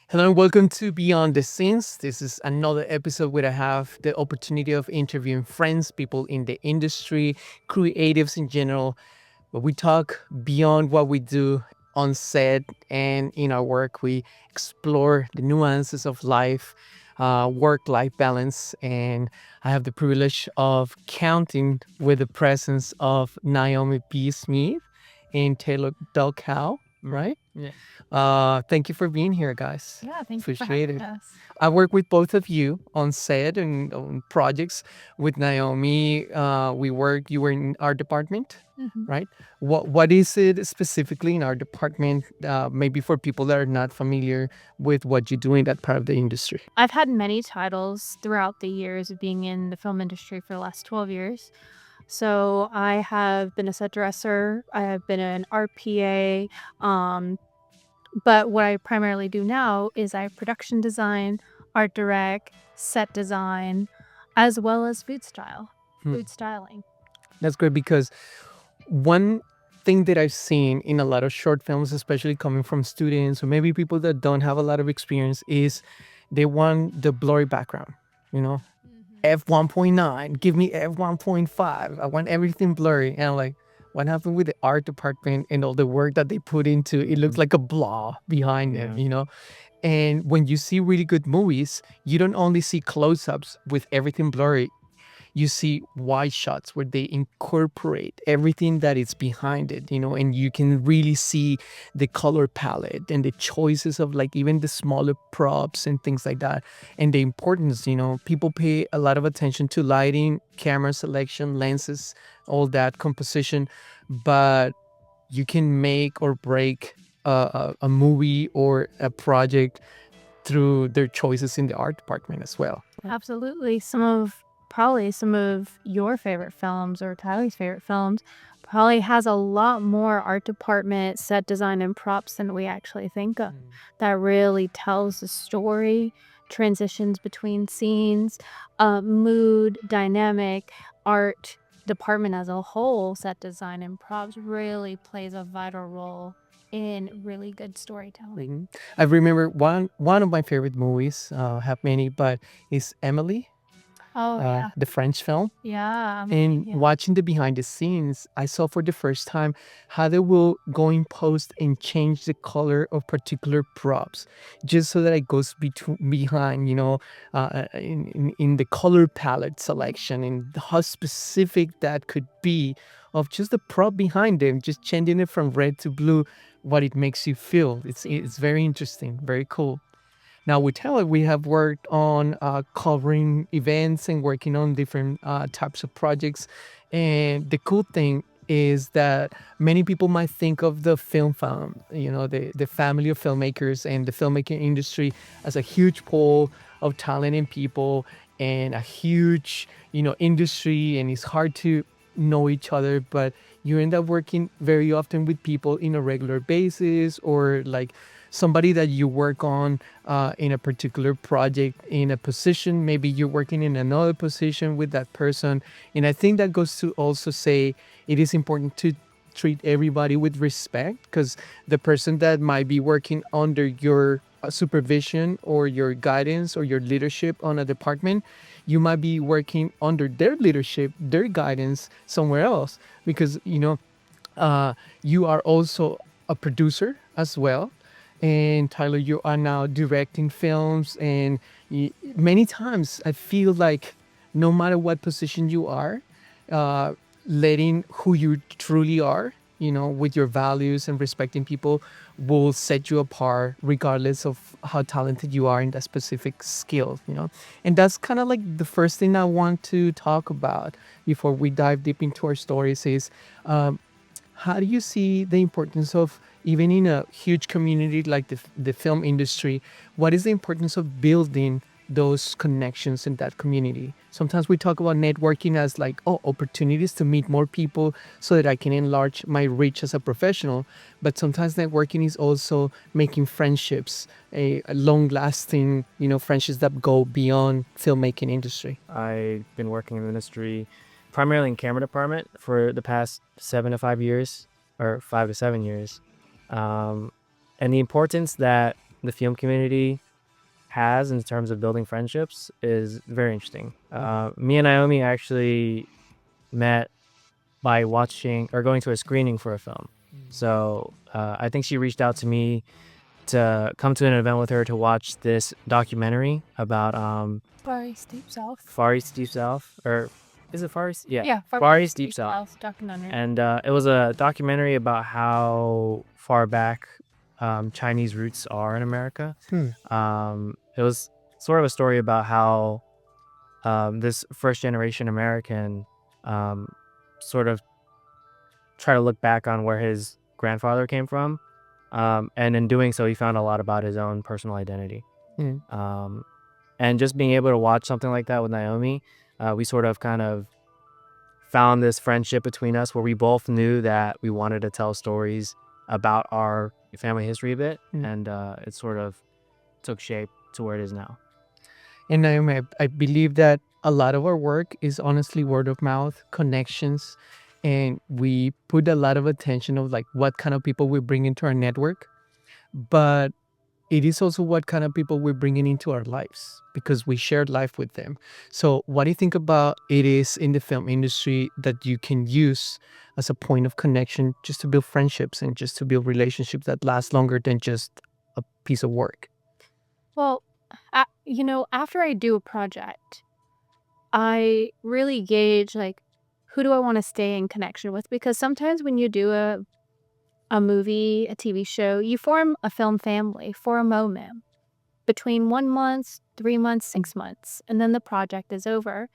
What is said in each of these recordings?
Hello and welcome to Beyond the Scenes. This is another episode where I have the opportunity of interviewing friends, people in the industry, creatives in general. But we talk beyond what we do on set and in our work. We explore the nuances of life, work-life balance, and I have the privilege of counting with the presence of Naomi B and Taylor Duc Cao, right? Yeah. Thank you for being here, guys. Yeah, thank you for Appreciate having it. us. I work with both of you on set and on projects. With Naomi, you were in our department, Mhm. right? What is it specifically in our department? Maybe for people that are not familiar with what you do in that part of the industry. I've had many titles throughout the years of being in the film industry for the last 12 years. So I have been a set dresser, I have been an RPA, but what I primarily do now is I production design, art direct, set design, as well as food styling. That's great because one thing that I've seen in a lot of short films, especially coming from students or maybe people that don't have a lot of experience, is they want the blurry background, you know, F1.9, give me F1.5. I want everything blurry. And I'm like, what happened with the art department and all the work that they put into it? Looks like a blah behind Yeah. them, you know? And when you see really good movies, you don't only see close ups with everything blurry, you see wide shots where they incorporate everything that is behind it, you know, and you can really see the color palette and the choices of like even the smaller props and things like that. And the importance, you know, people pay a lot of attention to lighting, camera selection, lenses, all that composition, but you can make or break a movie or a project through their choices in the art department as well. Absolutely. Probably some of your favorite films or Tyler's favorite films probably has a lot more art department, set design, and props than we actually think of. That really tells the story, transitions between scenes, mood, dynamic, art department as a whole, set design and props really plays a vital role in really good storytelling. I remember one of my favorite movies, have many, but is Emily, Oh, yeah. the French film. Yeah. And yeah. watching the behind the scenes, I saw for the first time how they will go in post and change the color of particular props, just so that it goes behind, you know, in the color palette selection and how specific that could be of just the prop behind them, just changing it from red to blue, what it makes you feel. It's very interesting, very cool. Now with Taylor, we have worked on covering events and working on different types of projects. And the cool thing is that many people might think of the film fam, you know, the family of filmmakers and the filmmaking industry as a huge pool of talent and people and a huge, you know, industry, and it's hard to know each other, but you end up working very often with people in a regular basis, or like somebody that you work on in a particular project in a position, maybe you're working in another position with that person. And I think that goes to also say it is important to treat everybody with respect, because the person that might be working under your supervision or your guidance or your leadership on a department, you might be working under their leadership, their guidance somewhere else, because you know, you are also a producer as well. And Tyler, you are now directing films, and many times I feel like no matter what position you are, uh, letting who you truly are, you know, with your values and respecting people, will set you apart regardless of how talented you are in that specific skill, you know. And that's kind of like the first thing I want to talk about before we dive deep into our stories is, how do you see the importance of, even in a huge community like the film industry, what is the importance of building those connections in that community? Sometimes we talk about networking as like, oh, opportunities to meet more people so that I can enlarge my reach as a professional. But sometimes networking is also making friendships, a long lasting, you know, friendships that go beyond filmmaking industry. I've been working in the industry primarily in camera department for the past 7 to 5 years, or 5 to 7 years. And the importance that the film community has in terms of building friendships is very interesting. Me and Naomi actually met by watching or going to a screening for a film. So I think she reached out to me to come to an event with her to watch this documentary about Far East Deep South. Far East Deep South, or is it Far East? Yeah, Far, Far East Deep South. documentary. And it was a documentary about how far back Chinese roots are in America. It was sort of a story about how this first generation American sort of try to look back on where his grandfather came from. And in doing so, he found a lot about his own personal identity. And just being able to watch something like that with Naomi, we sort of kind of found this friendship between us where we both knew that we wanted to tell stories about our family history a bit. And it sort of took shape to where it is now. And Naomi, I believe that a lot of our work is honestly word of mouth, connections, and we put a lot of attention of like what kind of people we bring into our network. But it is also what kind of people we're bringing into our lives because we shared life with them. So what do you think about it is in the film industry that you can use as a point of connection just to build friendships and just to build relationships that last longer than just a piece of work? Well, after I do a project, I really gauge like who do I want to stay in connection with, because sometimes when you do a movie, a TV show, you form a film family for a moment between 1 month, 3 months, 6 months, and then the project is over.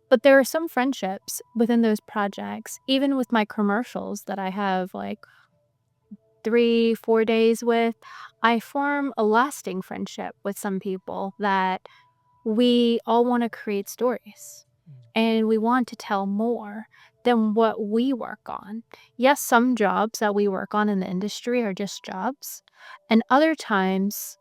But there are some friendships within those projects, even with my commercials that I have like 3-4 days with. I form a lasting friendship with some people that we all want to create stories and we want to tell more than what we work on. Yes, some jobs that we work on in the industry are just jobs, and other times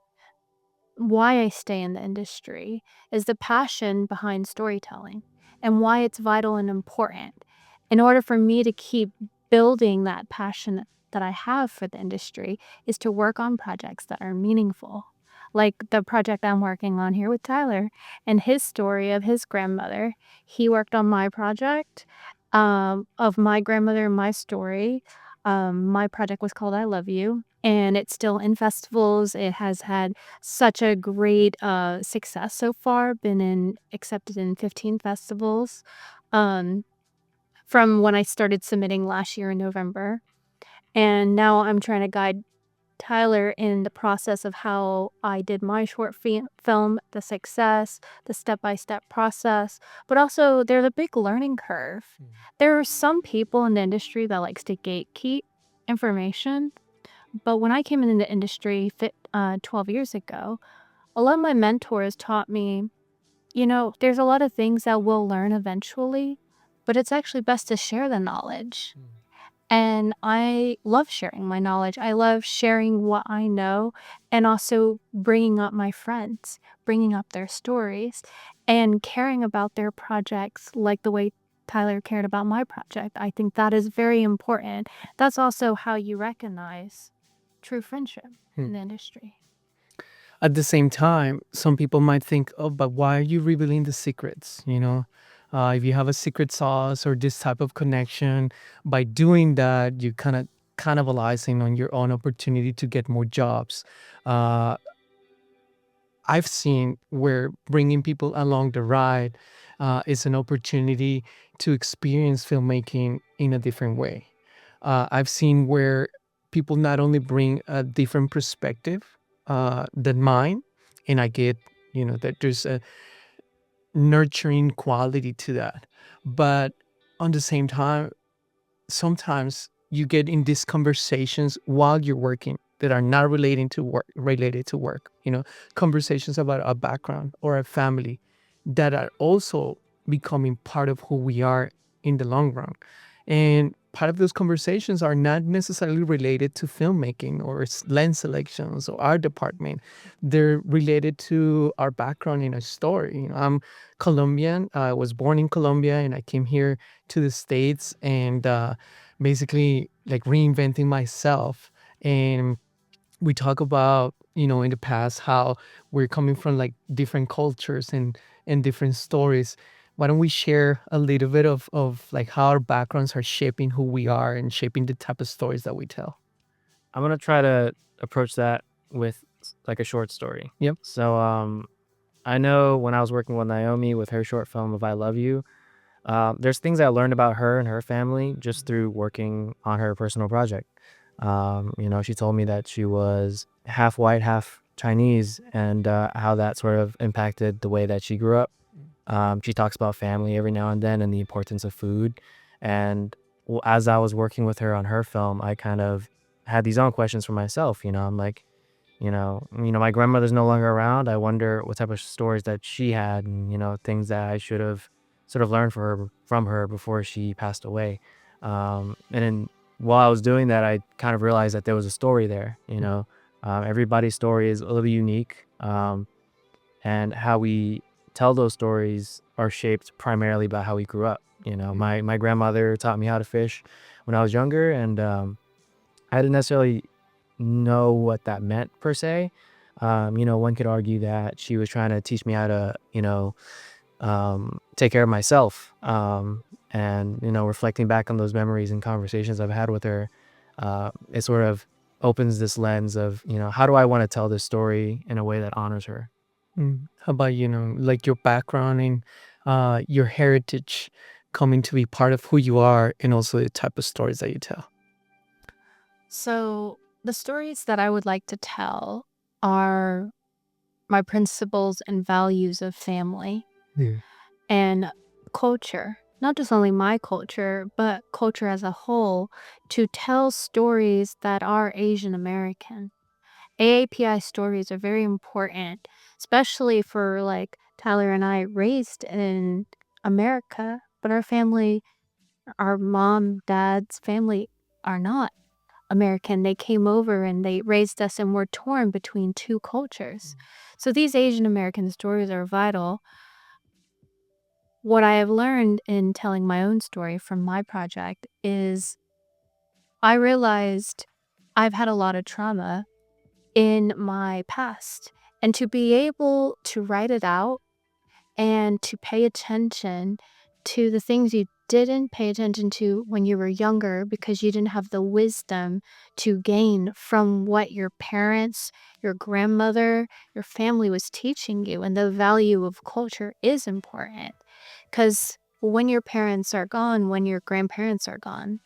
why I stay in the industry is the passion behind storytelling and why it's vital and important. In order for me to keep building that passion that I have for the industry is to work on projects that are meaningful. Like the project I'm working on here with Tyler and his story of his grandmother. He worked on my project of my grandmother and my story. My project was called I Love You, and it's still in festivals. It has had such a great success so far, accepted in 15 festivals from when I started submitting last year in November. And now I'm trying to guide Tyler in the process of how I did my short film, the success, the step-by-step process, but also there's a big learning curve. There are some people in the industry that likes to gatekeep information, but when I came in the industry 12 years ago, a lot of my mentors taught me, there's a lot of things that we'll learn eventually, but it's actually best to share the knowledge. And I love sharing my knowledge. I love sharing what I know and also bringing up my friends, bringing up their stories, and caring about their projects like the way Tyler cared about my project. I think that is very important. That's also how you recognize true friendship in the industry. At the same time, some people might think, oh, but why are you revealing the secrets? If you have a secret sauce or this type of connection, by doing that, you kind of cannibalizing on your own opportunity to get more jobs. I've seen where bringing people along the ride is an opportunity to experience filmmaking in a different way. I've seen where people not only bring a different perspective than mine, and I get, that there's a nurturing quality to that. But on the same time, sometimes you get in these conversations while you're working that are not related to work, conversations about a background or a family that are also becoming part of who we are in the long run. And part of those conversations are not necessarily related to filmmaking or lens selections or art department. They're related to our background in a story. I'm Colombian. I was born in Colombia and I came here to the States and basically like reinventing myself. And we talk about in the past, how we're coming from like different cultures and different stories. Why don't we share a little bit of like how our backgrounds are shaping who we are and shaping the type of stories that we tell? I'm gonna try to approach that with like a short story. Yep. So I know when I was working with Naomi with her short film of I Love You, there's things I learned about her and her family just through working on her personal project. She told me that she was half white, half Chinese, and how that sort of impacted the way that she grew up. She talks about family every now and then and the importance of food. And as I was working with her on her film, I kind of had these own questions for myself. I'm like, my grandmother's no longer around. I wonder what type of stories that she had, and things that I should have sort of learned from her before she passed away. And then while I was doing that, I kind of realized that there was a story there. Everybody's story is a little unique, and how we tell those stories are shaped primarily by how we grew up. My grandmother taught me how to fish when I was younger, and I didn't necessarily know what that meant per se. One could argue that she was trying to teach me how to, take care of myself. And reflecting back on those memories and conversations I've had with her, it sort of opens this lens of, how do I want to tell this story in a way that honors her? How about, like your background and your heritage coming to be part of who you are and also the type of stories that you tell? So, the stories that I would like to tell are my principles and values of family Yeah. and culture. Not just only my culture, but culture as a whole, to tell stories that are Asian American. AAPI stories are very important, especially for like Tyler and I raised in America, but our family, our mom, dad's family are not American. They came over and they raised us and we're torn between two cultures. So these Asian American stories are vital. What I have learned in telling my own story from my project is I realized I've had a lot of trauma in my past. And to be able to write it out and to pay attention to the things you didn't pay attention to when you were younger because you didn't have the wisdom to gain from what your parents, your grandmother, your family was teaching you. And the value of culture is important because when your parents are gone, when your grandparents are gone,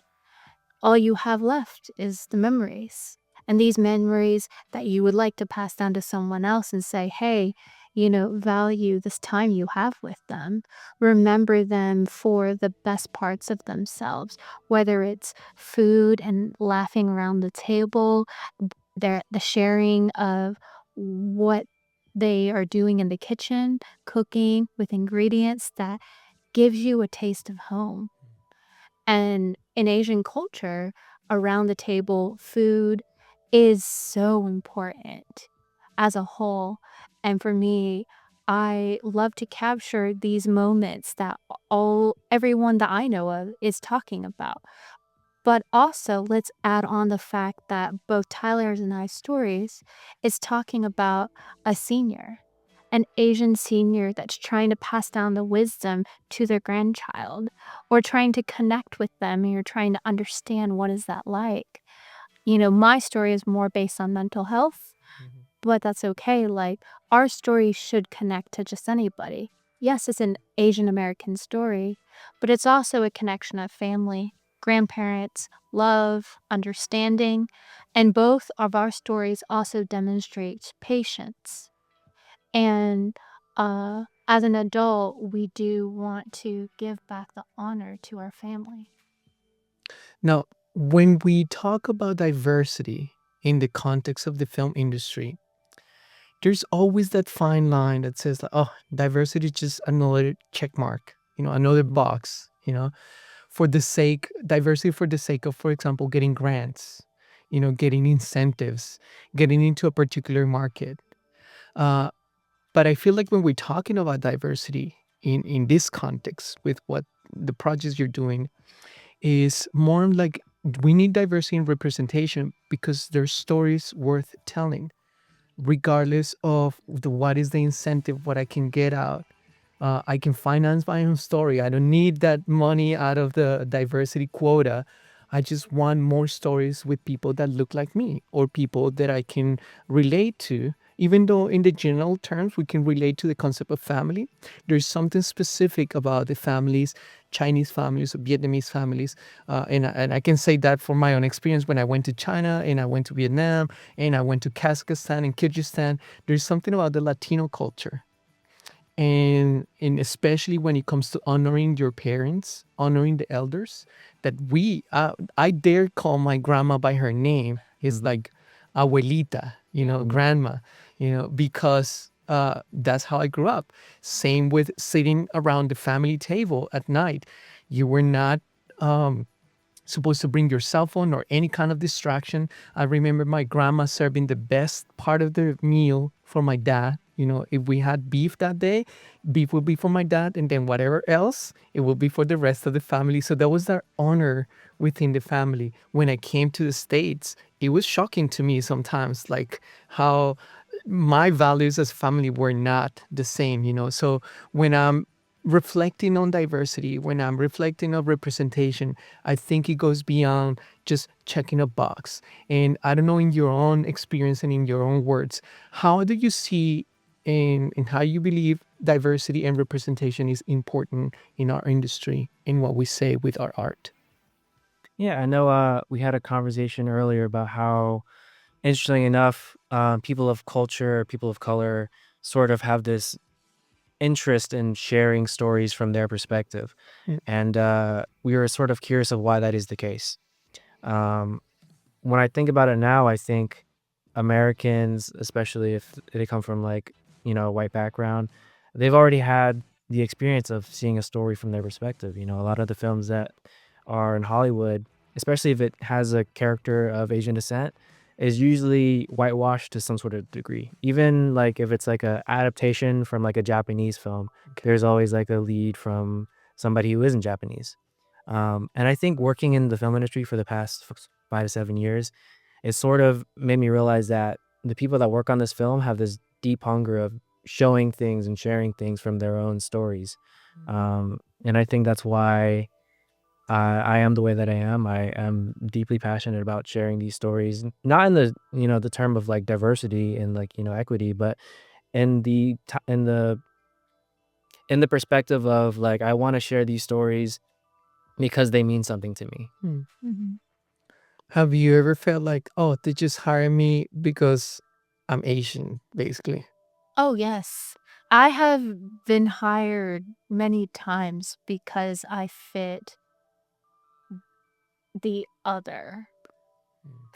all you have left is the memories. And these memories that you would like to pass down to someone else and say, hey, value this time you have with them. Remember them for the best parts of themselves, whether it's food and laughing around the table, the sharing of what they are doing in the kitchen, cooking with ingredients that gives you a taste of home. And in Asian culture, around the table, food is so important as a whole. And for me, I love to capture these moments that everyone that I know of is talking about. But also, let's add on the fact that both Tyler's and I's stories is talking about a senior, an Asian senior that's trying to pass down the wisdom to their grandchild or trying to connect with them and you're trying to understand what is that like. My story is more based on mental health, but that's okay. Like, our story should connect to just anybody. Yes, it's an Asian American story, but it's also a connection of family, grandparents, love, understanding, and both of our stories also demonstrate patience. And as an adult, we do want to give back the honor to our family. Now, when we talk about diversity in the context of the film industry, there's always that fine line that says, like, oh, diversity is just another check mark, another box, for the sake, diversity for the sake of, for example, getting grants, getting incentives, getting into a particular market. Uh, but I feel like when we're talking about diversity in this context with what the projects you're doing is more like we need diversity and representation because there's stories worth telling. regardless of what is the incentive, what I can get out. I can finance my own story. I don't need that money out of the diversity quota. I just want more stories with people that look like me or people that I can relate to. Even though, in the general terms, we can relate to the concept of family, there's something specific about the families, Chinese families or Vietnamese families. And I can say that from my own experience when I went to China and I went to Vietnam and I went to Kazakhstan and Kyrgyzstan. There's something about the Latino culture, and especially when it comes to honoring your parents, honoring the elders, that I dare call my grandma by her name. It's like abuelita, grandma, because that's how I grew up. Same with sitting around the family table at night. You were not supposed to bring your cell phone or any kind of distraction. I remember my grandma serving the best part of the meal for my dad. If we had beef that day, beef would be for my dad, and then whatever else, it would be for the rest of the family. So that was that honor within the family. When I came to the States, it was shocking to me sometimes, like how my values as family were not the same. So when I'm reflecting on diversity, when I'm reflecting on representation, I think it goes beyond just checking a box. And I don't know, in your own experience and in your own words, how do you see and how you believe diversity and representation is important in our industry, in what we say with our art? Yeah, I know we had a conversation earlier about how, interestingly enough, people of culture, people of color sort of have this interest in sharing stories from their perspective. Yeah. And we were sort of curious of why that is the case. Um, when I think about it now, I think Americans, especially if they come from like, a white background, they've already had the experience of seeing a story from their perspective. A lot of the films that are in Hollywood, especially if it has a character of Asian descent, is usually whitewashed to some sort of degree. Even like if it's like a adaptation from like a Japanese film, there's always like a lead from somebody who isn't Japanese. And I think working in the film industry for the past 5 to 7 years, it sort of made me realize that the people that work on this film have this deep hunger of showing things and sharing things from their own stories. And I think that's why I am the way that I am. I am deeply passionate about sharing these stories, not in the term of like diversity and like, equity, but in the perspective of like, I want to share these stories because they mean something to me. Mhm. Have you ever felt like, oh, they just hired me because I'm Asian, basically? Oh, yes. I have been hired many times because I fit the other.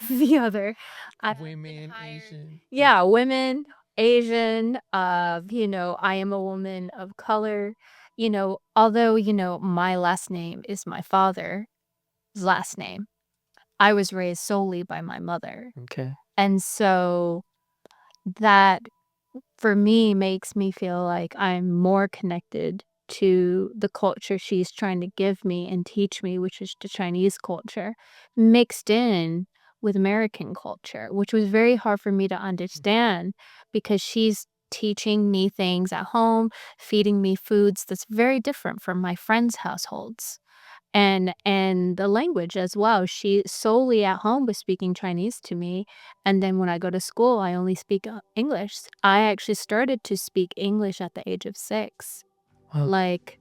The other. I've been Women, hired. Asian. Yeah, women, Asian, I am a woman of color. Although, my last name is my father's last name, I was raised solely by my mother. Okay. And so that, for me, makes me feel like I'm more connected to the culture she's trying to give me and teach me, which is the Chinese culture, mixed in with American culture, which was very hard for me to understand because she's teaching me things at home, feeding me foods that's very different from my friends' households. And the language as well. She solely at home was speaking Chinese to me, and then when I go to school, I only speak, English. I actually started to speak English at the age of 6, Well, like,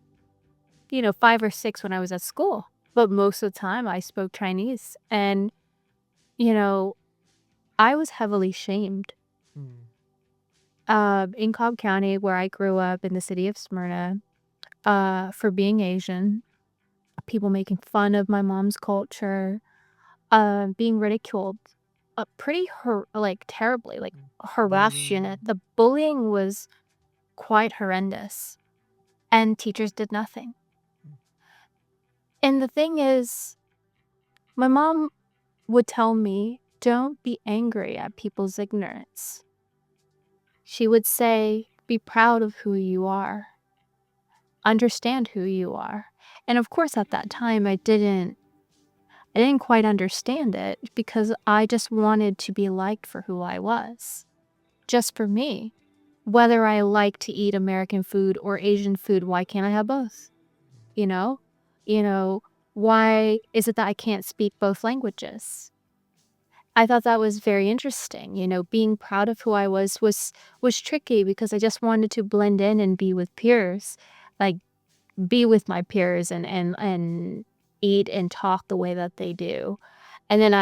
5 or 6 when I was at school, but most of the time I spoke Chinese, and, you know, I was heavily shamed. mm, In Cobb County, where I grew up in the city of Smyrna, for being Asian, people making fun of my mom's culture, being ridiculed, pretty like, terribly, like, harassed, bullying. the bullying was quite horrendous, and teachers did nothing. And the thing is, my mom would tell me, "Don't be angry at people's ignorance." She would say, "Be proud of who you are. Understand who you are." And, of course, at that time, I didn't quite understand it because I just wanted to be liked for who I was. just for me. Whether I like to eat American food or Asian food, why can't I have both? You know? You know, why is it that I can't speak both languages? I thought that was very interesting. Being proud of who I was tricky because I just wanted to blend in and be with peers. Like, be with my peers and eat and talk the way that they do. And then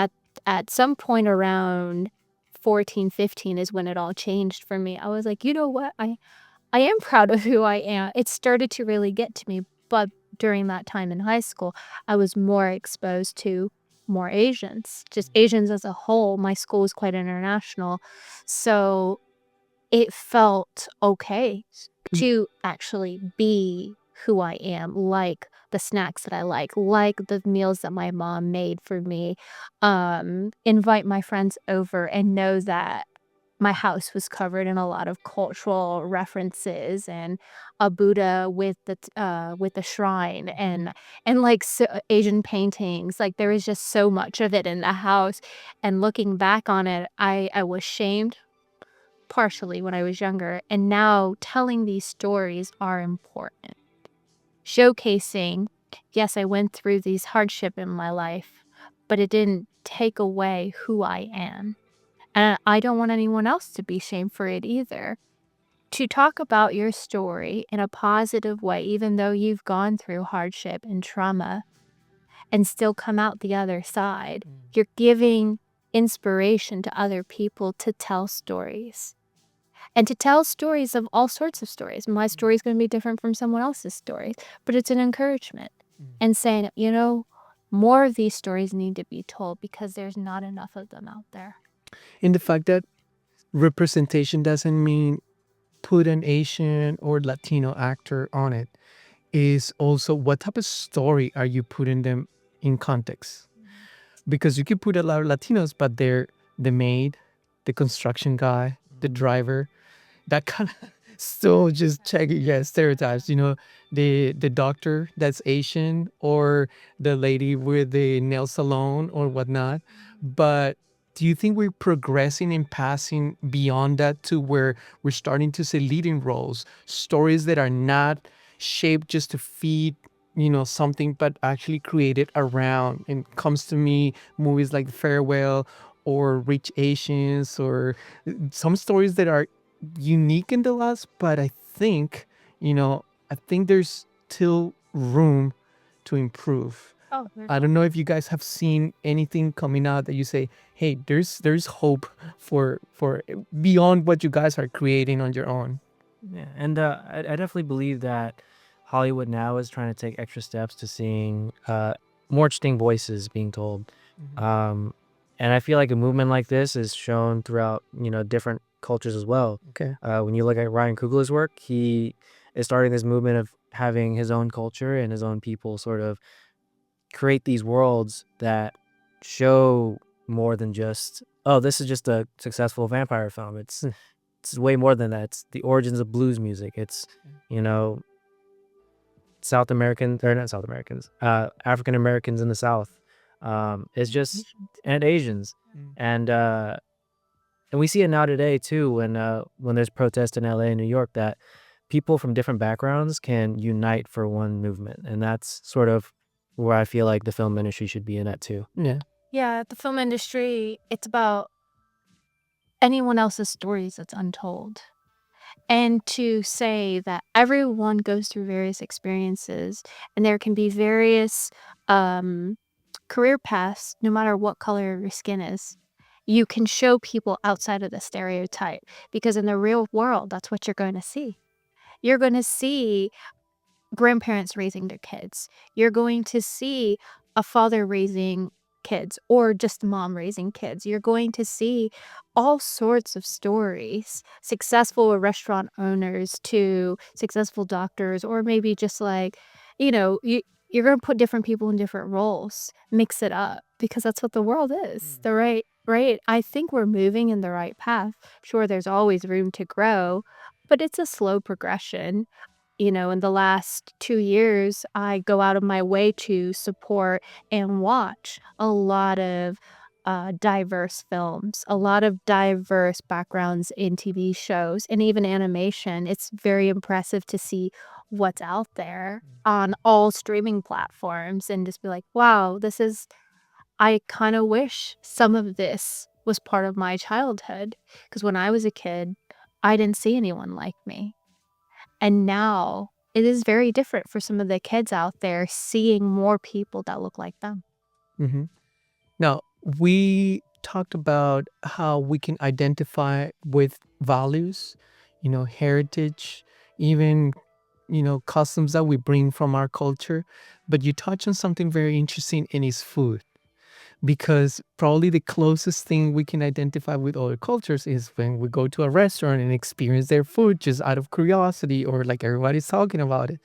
at some point around 14, 15 is when it all changed for me. I was like, "You know what? I am proud of who I am." It started to really get to me, but during that time in high school, I was more exposed to more Asians, just Asians as a whole. My school was quite international, so it felt okay to actually be who I am, like the snacks that I like the meals that my mom made for me, invite my friends over and know that my house was covered in a lot of cultural references and a Buddha with the shrine and like Asian paintings. Like there was just so much of it in the house. And looking back on it, I was shamed partially when I was younger, and now telling these stories are important. Showcasing, yes, I went through these hardship in my life, but it didn't take away who I am. And I don't want anyone else to be shamed for it either. To talk about your story in a positive way, even though you've gone through hardship and trauma and still come out the other side, you're giving inspiration to other people to tell stories. And to tell stories of all sorts of stories. My story is going to be different from someone else's story, but it's an encouragement and saying, more of these stories need to be told because there's not enough of them out there. In the fact that representation doesn't mean put an Asian or Latino actor on it, is also what type of story are you putting them in context? Because you could put a lot of Latinos, but they're the maid, the construction guy, the driver, that kind of still just checking, yeah, stereotypes. The doctor that's Asian, or the lady with the nail salon or whatnot. But do you think we're progressing and passing beyond that to where we're starting to see leading roles, stories that are not shaped just to feed something, but actually created around? And comes to me movies like Farewell or Rich Asians, or some stories that are unique in the last, but I think there's still room to improve. Oh, I don't know if you guys have seen anything coming out that you say, hey, there's hope for beyond what you guys are creating on your own. Yeah, and I definitely believe that Hollywood now is trying to take extra steps to seeing more interesting voices being told. Um, and I feel like a movement like this is shown throughout, different cultures as well. Okay. When you look at Ryan Coogler's work, he is starting this movement of having his own culture and his own people sort of create these worlds that show more than just, oh, this is just a successful vampire film. It's way more than that. It's the origins of blues music. It's, you know, South Americans, or not South Americans, African Americans in the South. It's just, and Asians. And we see it now today too when there's protests in LA and New York, that people from different backgrounds can unite for one movement. And that's sort of where I feel like the film industry should be in at too. Yeah. Yeah, the film industry, it's about anyone else's stories that's untold. And to say that everyone goes through various experiences and there can be various career paths, no matter what color your skin is. You can show people outside of the stereotype because in the real world, that's what you're going to see. You're going to see grandparents raising their kids. You're going to see a father raising kids or just mom raising kids. You're going to see all sorts of stories, successful restaurant owners to successful doctors, or maybe just like, you're going to put different people in different roles, mix it up because that's what the world is. Right. I think we're moving in the right path. Sure, there's always room to grow, but it's a slow progression. In the last 2 years, I go out of my way to support and watch a lot of diverse films, a lot of diverse backgrounds in TV shows and even animation. It's very impressive to see what's out there on all streaming platforms and just be like, wow, I kind of wish some of this was part of my childhood. Because when I was a kid, I didn't see anyone like me. And now it is very different for some of the kids out there seeing more people that look like them. Mm-hmm. Now, we talked about how we can identify with values, heritage, even, customs that we bring from our culture. But you touch on something very interesting, and is food. Because probably the closest thing we can identify with other cultures is when we go to a restaurant and experience their food just out of curiosity, or like everybody's talking about it.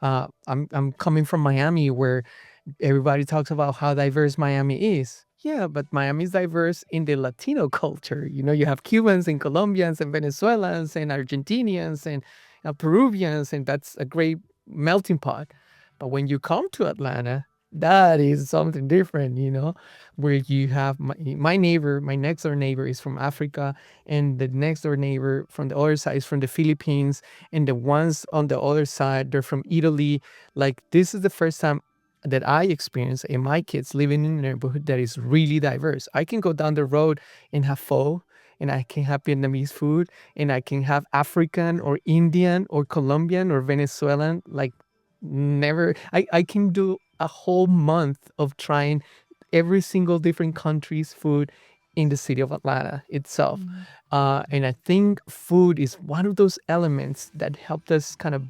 I'm coming from Miami, where everybody talks about how diverse Miami is. Yeah, but Miami is diverse in the Latino culture. You have Cubans and Colombians and Venezuelans and Argentinians and Peruvians, and that's a great melting pot. But when you come to Atlanta, that is something different, where you have my neighbor, my next door neighbor is from Africa, and the next door neighbor from the other side is from the Philippines, and the ones on the other side, they're from Italy. Like, this is the first time that I experience in my kids living in a neighborhood that is really diverse. I can go down the road and have pho, and I can have Vietnamese food, and I can have African or Indian or Colombian or Venezuelan. Like, never, I can do a whole month of trying every single different country's food in the city of Atlanta itself. And I think food is one of those elements that helped us kind of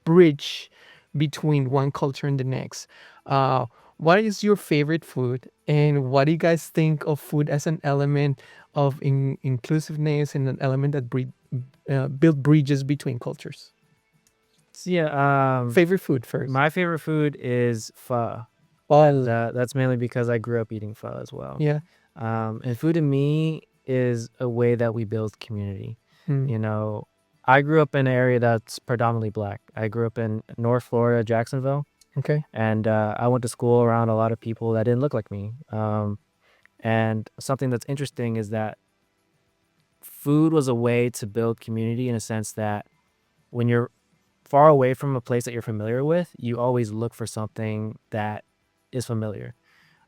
bridge between one culture and the next. Uh, what is your favorite food, and what do you guys think of food as an element of inclusiveness and an element that build bridges between cultures? So yeah, Favorite food first. my favorite food is pho. Well, That's mainly because I grew up eating pho as well. yeah. And food to me is a way that we build community. Hmm. You know, I grew up in an area that's predominantly black. I grew up in North Florida, Jacksonville, Okay. and I went to school around a lot of people that didn't look like me. And something that's interesting is that food was a way to build community, in a sense that when you're far away from a place that you're familiar with, you always look for something that is familiar.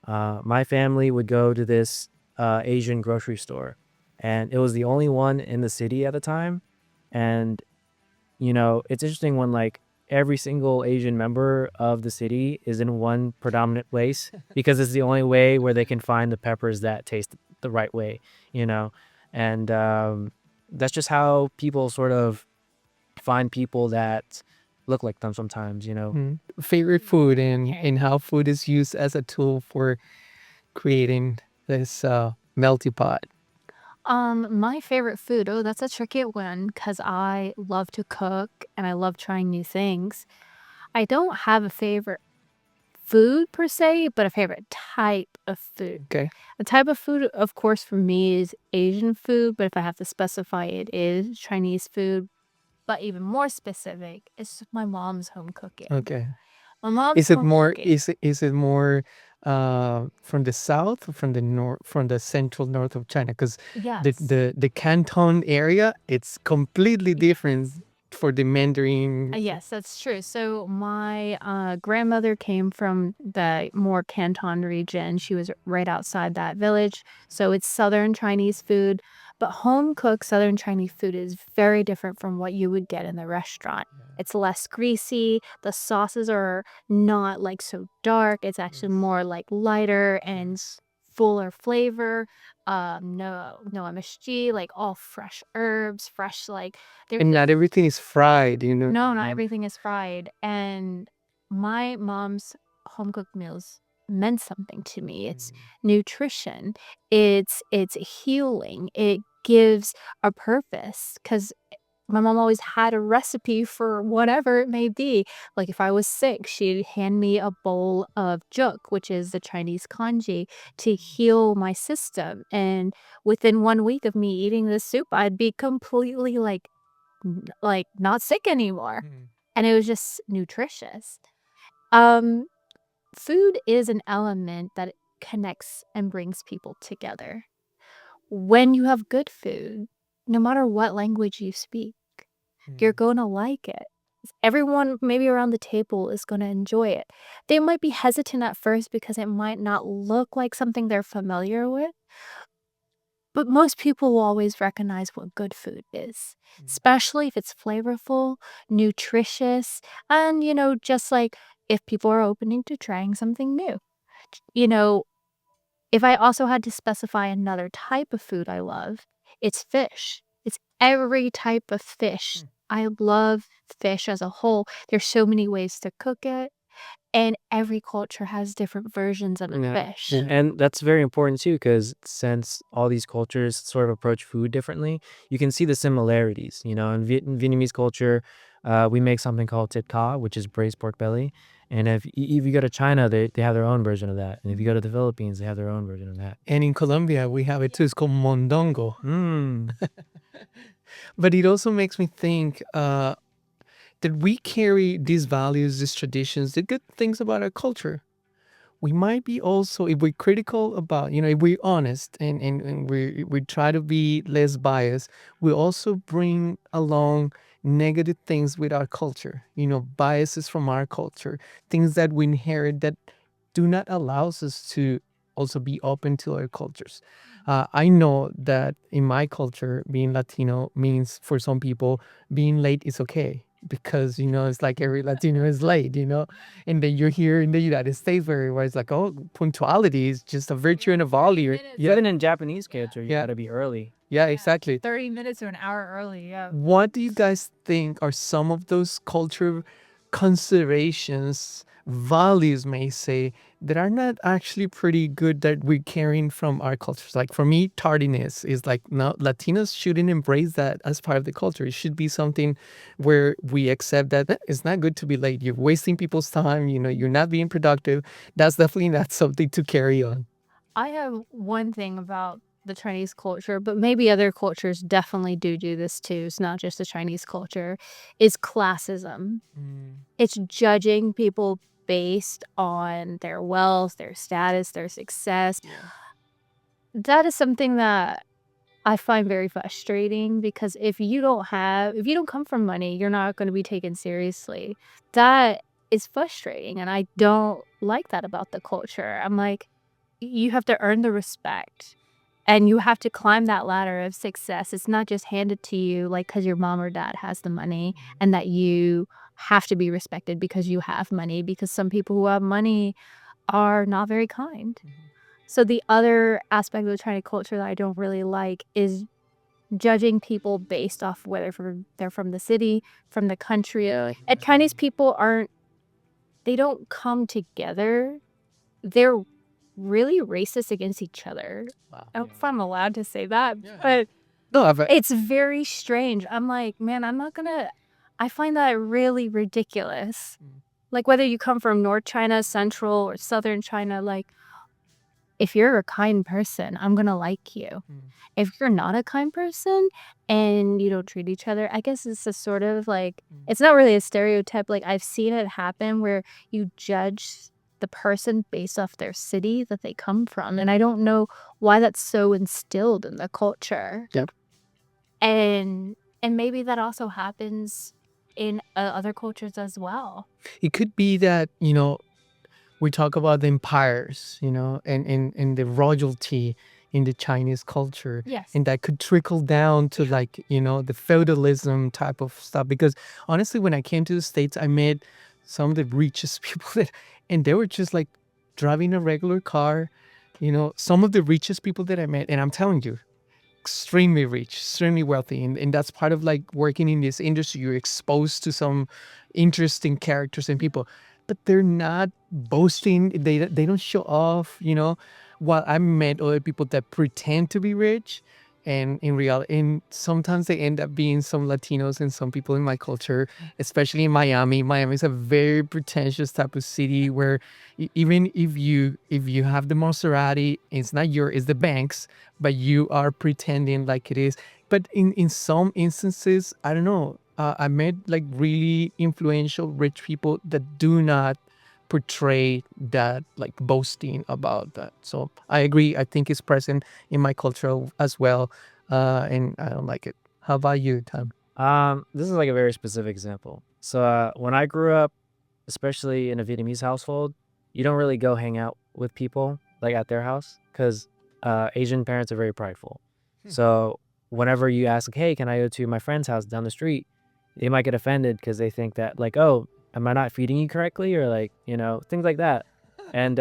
My family would go to this Asian grocery store, and it was the only one in the city at the time. And it's interesting when, like, every single Asian member of the city is in one predominant place because it's the only way where they can find the peppers that taste the right way, and that's just how people sort of find people that look like them sometimes. Favorite food, and how food is used as a tool for creating this melty pot. My favorite food, oh, that's a tricky one because I love to cook and I love trying new things. I don't have a favorite food per se, but a favorite type of food. Okay. A type of food, of course, for me is Asian food, but if I have to specify, it is Chinese food. But even more specific, it's my mom's home cooking. Okay. My mom's Is it home more? cooking. Is it more from the south or from the north, from the central north of China? Because Yes. the Canton area, it's completely different for the Mandarin. Yes, that's true. So my grandmother came from the more Canton region. She was right outside that village. So it's Southern Chinese food. But home cooked Southern Chinese food is very different from what you would get in the restaurant. It's less greasy. The sauces are not like so dark. It's actually more like lighter and fuller flavor. No MSG, like all fresh herbs, fresh like And not everything is fried, no, not everything is fried. And my mom's home cooked meals meant something to me. It's nutrition. It's healing. It gives a purpose because my mom always had a recipe for whatever it may be. Like if I was sick, she'd hand me a bowl of juk, which is the Chinese kanji, to heal my system. And within 1 week of me eating this soup, I'd be completely like not sick anymore. And it was just nutritious. Um, Food is an element that connects and brings people together. When you have good food, no matter what language you speak, you're going to like it. Everyone maybe around the table is going to enjoy it. They might be hesitant at first because it might not look like something they're familiar with, but most people will always recognize what good food is, especially if it's flavorful, nutritious, and, just like if people are opening to trying something new. You know, if I also had to specify another type of food I love, it's fish. It's every type of fish. I love fish as a whole. There's so many ways to cook it, and every culture has different versions of the Yeah. fish. And that's very important too, because since all these cultures sort of approach food differently, you can see the similarities. In Vietnamese culture, we make something called thịt cá, which is braised pork belly. And if you go to China, they have their own version of that. And if you go to the Philippines, they have their own version of that. And in Colombia, we have it too. It's called mondongo. Mm. But it also makes me think that we carry these values, these traditions, the good things about our culture. We might be also, if we're critical about, if we're honest and we try to be less biased, we also bring along negative things with our culture, biases from our culture, things that we inherit that do not allow us to also be open to our cultures. I know that in my culture, being Latino means for some people, being late is okay because, it's like every Latino is late, and then you're here in the United States where it's like, oh, punctuality is just a virtue and a value. Even in Japanese culture, you Yeah. gotta be early. Yeah, exactly. 30 minutes or an hour early, yeah. What do you guys think are some of those culture considerations, values, may say, that are not actually pretty good that we're carrying from our cultures? Like for me, tardiness is like, no, Latinos shouldn't embrace that as part of the culture. It should be something where we accept that it's not good to be late. You're wasting people's time. You're not being productive. That's definitely not something to carry on. I have one thing about the Chinese culture, but maybe other cultures definitely do this too. It's not just the Chinese culture, is classism. It's judging people based on their wealth, their status, their success. That is something that I find very frustrating because if you don't come from money, you're not going to be taken seriously. That is frustrating, and I don't like that about the culture. I'm like, you have to earn the respect. And you have to climb that ladder of success. It's not just handed to you like because your mom or dad has the money and that you have to be respected because you have money, because some people who have money are not very kind. So the other aspect of the Chinese culture that I don't really like is judging people based off whether they're from the city, from the country. And Chinese people they don't come together. They're really racist against each other. Wow. I don't know if I'm allowed to say that, Yeah. but No, it's very strange. I'm like, man, I find that really ridiculous. Like whether you come from North China, Central, or Southern China, like if you're a kind person, I'm gonna like you. If you're not a kind person and you don't treat each other, I guess it's a sort of like, it's not really a stereotype. Like I've seen it happen where you judge the person based off their city that they come from. And I don't know why that's so instilled in the culture. Yep. And maybe that also happens in other cultures as well. It could be that, we talk about the empires, and the royalty in the Chinese culture. Yes. And that could trickle down to like, the feudalism type of stuff. Because honestly, when I came to the States, I met some of the richest people and they were just like driving a regular car, some of the richest people that I met. And I'm telling you, extremely rich, extremely wealthy. And that's part of like working in this industry. You're exposed to some interesting characters and people, but they're not boasting. They don't show off, While I met other people that pretend to be rich, and in reality, and sometimes they end up being some Latinos and some people in my culture, especially in Miami. Miami is a very pretentious type of city where even if you have the Maserati, it's not it's the bank's, but you are pretending like it is. But in some instances, I don't know. I met like really influential rich people that do not portray that, like boasting about that. So I agree. I think it's present in my culture as well, and I don't like it. How about you, Tom? This is like a very specific example. So when I grew up, especially in a Vietnamese household, you don't really go hang out with people like at their house because Asian parents are very prideful. So whenever you ask, like, hey, can I go to my friend's house down the street? They might get offended because they think that, like, oh, am I not feeding you correctly? Or like, things like that. And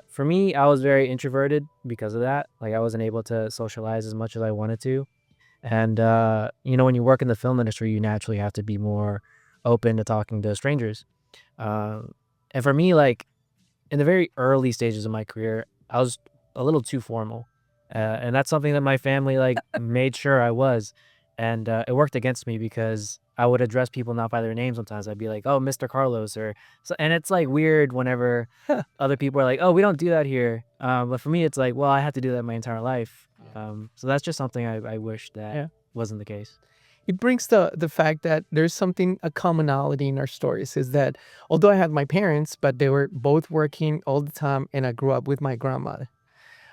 for me, I was very introverted because of that. Like I wasn't able to socialize as much as I wanted to. And, when you work in the film industry, you naturally have to be more open to talking to strangers. Um, and for me, like in the very early stages of my career, I was a little too formal. And that's something that my family like made sure I was. And it worked against me because I would address people not by their name sometimes. I'd be like, oh, Mr. Carlos, or so, and it's like weird whenever other people are like, oh, we don't do that here. But for me, it's like, well, I had to do that my entire life. So that's just something I wish that Yeah. wasn't the case. It brings the fact that there's something, a commonality in our stories, is that although I had my parents, but they were both working all the time, and I grew up with my grandmother.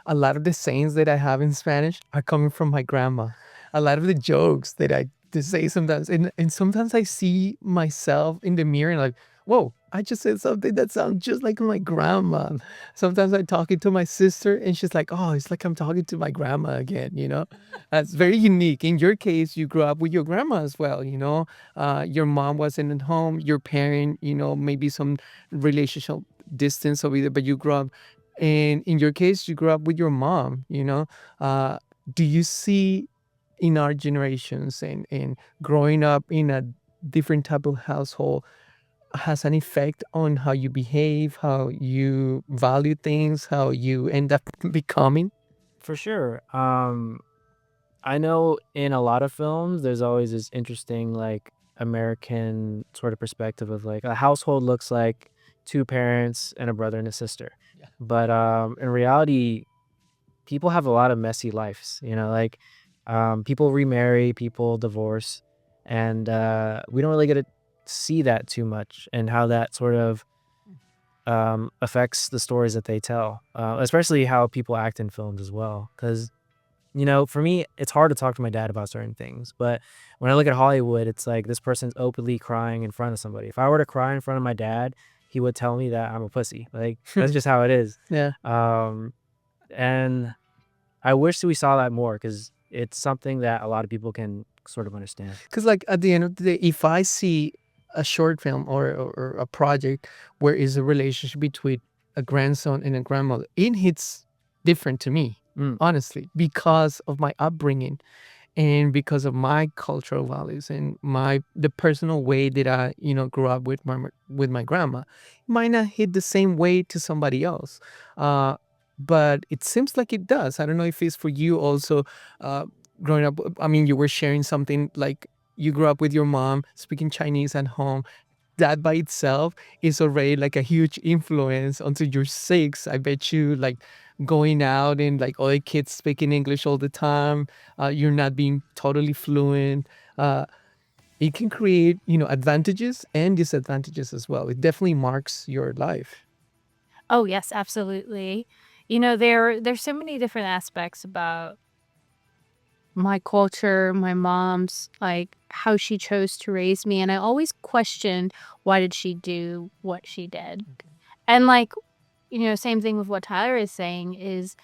A lot of the sayings that I have in Spanish are coming from my grandma. A lot of the jokes that I just say sometimes, and sometimes I see myself in the mirror and like, whoa, I just said something that sounds just like my grandma. Sometimes I'm talking to my sister and she's like, oh, it's like I'm talking to my grandma again. That's very unique. In your case, you grew up with your grandma as well. Your mom wasn't at home, your parent, maybe some relationship distance over there, but you grew up, and in your case, you grew up with your mom. Do you see in our generations and growing up in a different type of household has an effect on how you behave, how you value things, how you end up becoming? For sure. I know in a lot of films, there's always this interesting, like, American sort of perspective of like a household looks like two parents and a brother and a sister. Yeah. But in reality, people have a lot of messy lives, like people remarry, people divorce, and we don't really get to see that too much and how that sort of affects the stories that they tell, especially how people act in films as well. Because for me, it's hard to talk to my dad about certain things. But when I look at Hollywood, it's like this person's openly crying in front of somebody. If I were to cry in front of my dad, he would tell me that I'm a pussy. Like, that's just how it is. Yeah. And I wish that we saw that more because it's something that a lot of people can sort of understand. Because, like, at the end of the day, if I see a short film or a project where is a relationship between a grandson and a grandmother, it hits different to me, honestly, because of my upbringing and because of my cultural values and the personal way that I grew up with my grandma. It might not hit the same way to somebody else, but it seems like it does. I don't know if it's for you also. Growing up, I mean, you were sharing something like you grew up with your mom speaking Chinese at home. That by itself is already like a huge influence until you're 6. I bet you, like, going out and like other kids speaking English all the time, you're not being totally fluent. It can create, advantages and disadvantages as well. It definitely marks your life. Oh, yes, absolutely. There's so many different aspects about my culture, my mom's, like, how she chose to raise me, and I always questioned why did she do what she did. And, like, same thing with what Tyler is saying is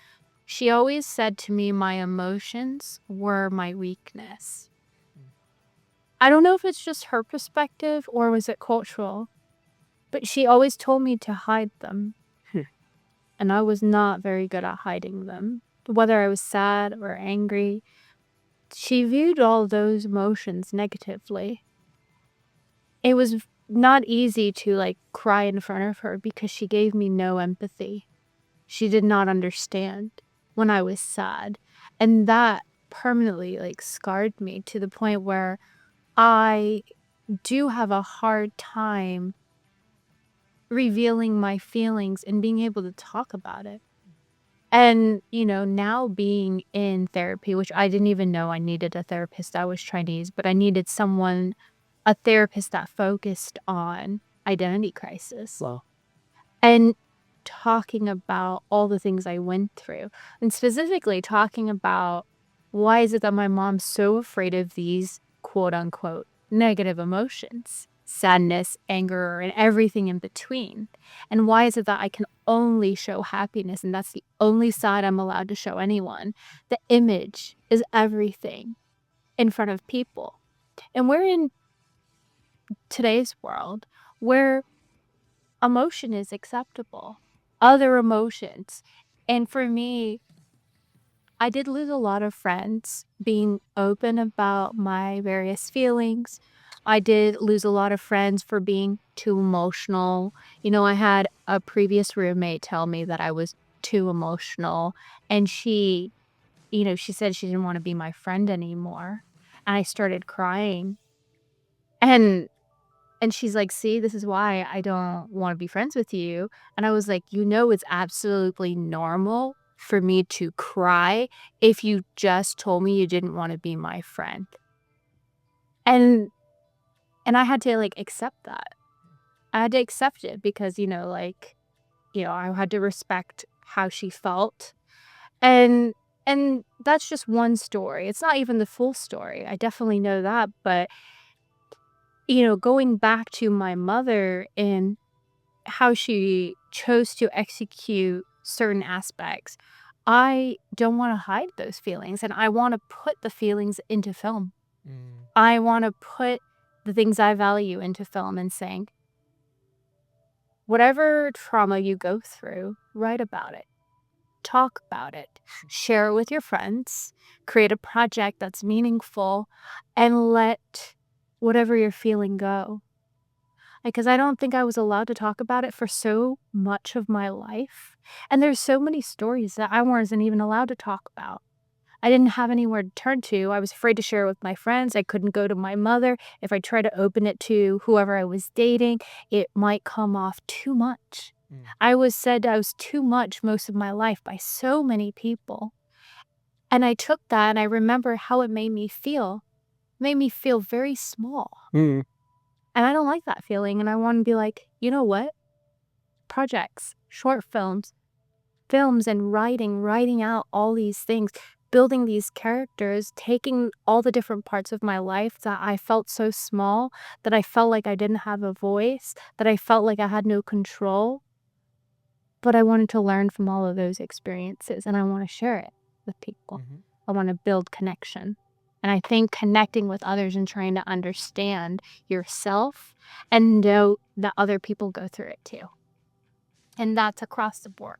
she always said to me my emotions were my weakness. I don't know if it's just her perspective or was it cultural, but she always told me to hide them. And I was not very good at hiding them. Whether I was sad or angry, she viewed all those emotions negatively. It was not easy to, like, cry in front of her because she gave me no empathy. She did not understand when I was sad. And that permanently, like, scarred me to the point where I do have a hard time revealing my feelings and being able to talk about it. And, now being in therapy, which I didn't even know I needed a therapist. I was Chinese, but I needed a therapist that focused on identity crisis. Wow. and talking about all the things I went through, and specifically talking about why is it that my mom's so afraid of these quote unquote negative emotions, sadness, anger, and everything in between. And why is it that I can only show happiness and that's the only side I'm allowed to show anyone? The image is everything in front of people. And we're in today's world where emotion is acceptable, other emotions. And for me, I did lose a lot of friends being open about my various feelings. I did lose a lot of friends for being too emotional. I had a previous roommate tell me that I was too emotional, and she said she didn't want to be my friend anymore. And I started crying. And and she's like, "See, this is why I don't want to be friends with you." And I was like, it's absolutely normal for me to cry if you just told me you didn't want to be my friend. And and I had to accept that. I had to accept it because, I had to respect how she felt. And and that's just one story. It's not even the full story. I definitely know that, but going back to my mother and how she chose to execute certain aspects. I don't want to hide those feelings, and I want to put the feelings into film. I want to put the things I value into film and saying, whatever trauma you go through, write about it, talk about it, share it with your friends, create a project that's meaningful, and let whatever you're feeling go. Because I don't think I was allowed to talk about it for so much of my life. And there's so many stories that I wasn't even allowed to talk about. I didn't have anywhere to turn to. I was afraid to share it with my friends. I couldn't go to my mother. If I tried to open it to whoever I was dating, it might come off too much. I was said I was too much most of my life by so many people. And I took that and I remember how it made me feel. It made me feel very small. And I don't like that feeling. And I want to be like, you know what? Projects, short films, and writing out all these things, building these characters, taking all the different parts of my life that I felt so small, that I felt like I didn't have a voice, that I felt like I had no control. But I wanted to learn from all of those experiences and I want to share it with people. I want to build connection. And I think connecting with others and trying to understand yourself and know that other people go through it too. And that's across the board.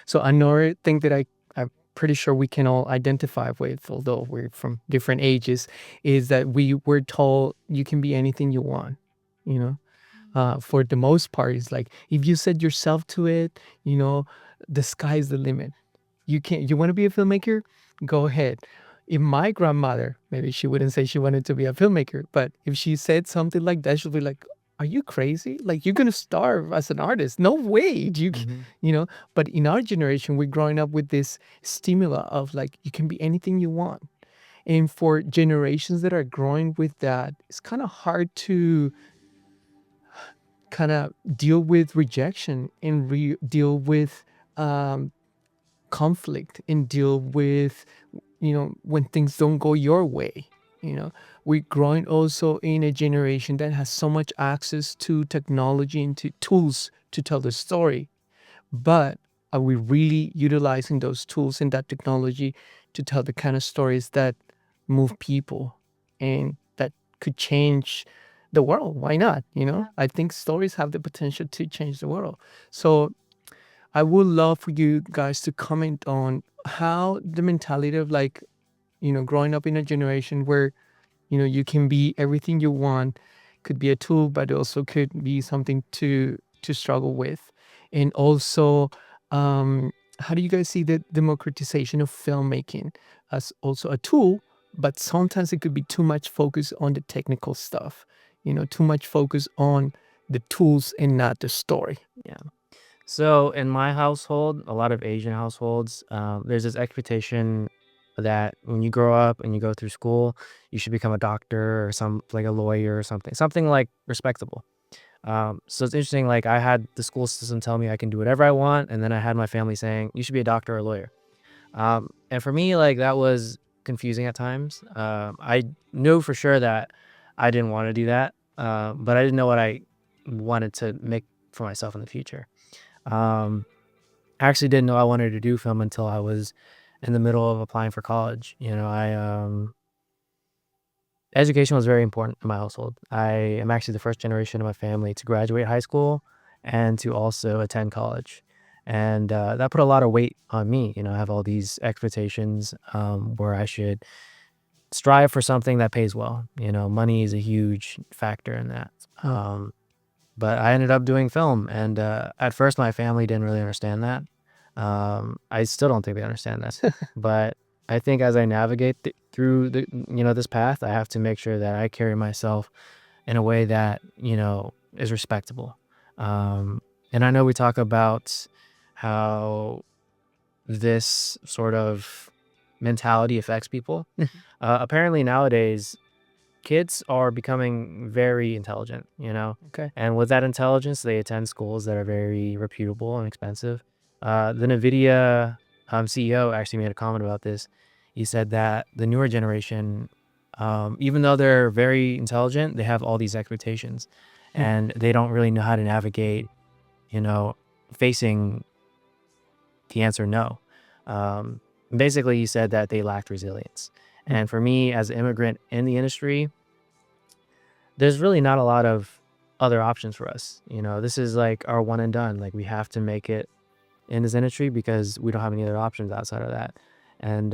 So another thing that I'm pretty sure we can all identify with, although we're from different ages, is that we were told you can be anything you want, you know? For the most part, it's like if you set yourself to it, the sky's the limit. You want to be a filmmaker? Go ahead. If my grandmother, maybe she wouldn't say she wanted to be a filmmaker, but if she said something like that, she'll be like, are you crazy? Like, you're going to starve as an artist. No way. But in our generation, we're growing up with this stimula of like, you can be anything you want. And for generations that are growing with that, it's kind of hard to kind of deal with rejection and deal with conflict and deal with when things don't go your way. We're growing also in a generation that has so much access to technology and to tools to tell the story, but are we really utilizing those tools and that technology to tell the kind of stories that move people and that could change the world? Why not? Yeah. I think stories have the potential to change the world. So I would love for you guys to comment on how the mentality of growing up in a generation where, you can be everything you want could be a tool, but also could be something to struggle with. And also, how do you guys see the democratization of filmmaking as also a tool, but sometimes it could be too much focus on the technical stuff, too much focus on the tools and not the story. Yeah. So in my household, a lot of Asian households, there's this expectation that when you grow up and you go through school, you should become a doctor or like a lawyer or something like respectable. So it's interesting. Like I had the school system tell me I can do whatever I want, and then I had my family saying you should be a doctor or a lawyer. And for me, like that was confusing at times. I knew for sure that I didn't want to do that, but I didn't know what I wanted to make for myself in the future. Um, I actually didn't know I wanted to do film until I was in the middle of applying for college. Education was very important in my household. I am actually the first generation of my family to graduate high school and to also attend college. And that put a lot of weight on me. I have all these expectations where I should strive for something that pays well. Money is a huge factor in that. But I ended up doing film. And at first, my family didn't really understand that. I still don't think they understand this. But I think as I navigate through this path, I have to make sure that I carry myself in a way that, is respectable. And I know we talk about how this sort of mentality affects people. Apparently nowadays, kids are becoming very intelligent, Okay. and with that intelligence, they attend schools that are very reputable and expensive. The NVIDIA CEO actually made a comment about this. He said that the newer generation, even though they're very intelligent, they have all these expectations and they don't really know how to navigate, facing the answer no. Basically, he said that they lacked resilience. And for me, as an immigrant in the industry, there's really not a lot of other options for us. This is like our one and done. Like we have to make it in this industry because we don't have any other options outside of that. And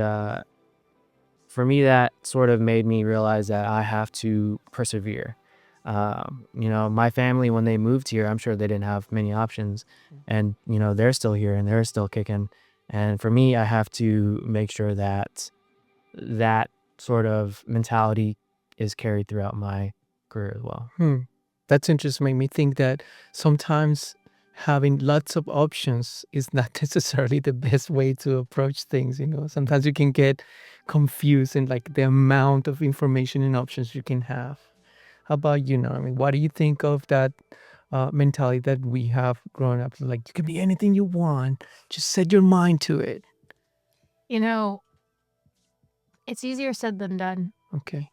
for me, that sort of made me realize that I have to persevere. My family, when they moved here, I'm sure they didn't have many options, and they're still here and they're still kicking. And for me, I have to make sure that that sort of mentality is carried throughout my career as well. That's interesting. Made me think that sometimes having lots of options is not necessarily the best way to approach things. Sometimes you can get confused in like the amount of information and options you can have. How about you, Naomi? What do you think of that mentality that we have growing up? Like you can be anything you want, just set your mind to it. It's easier said than done. Okay.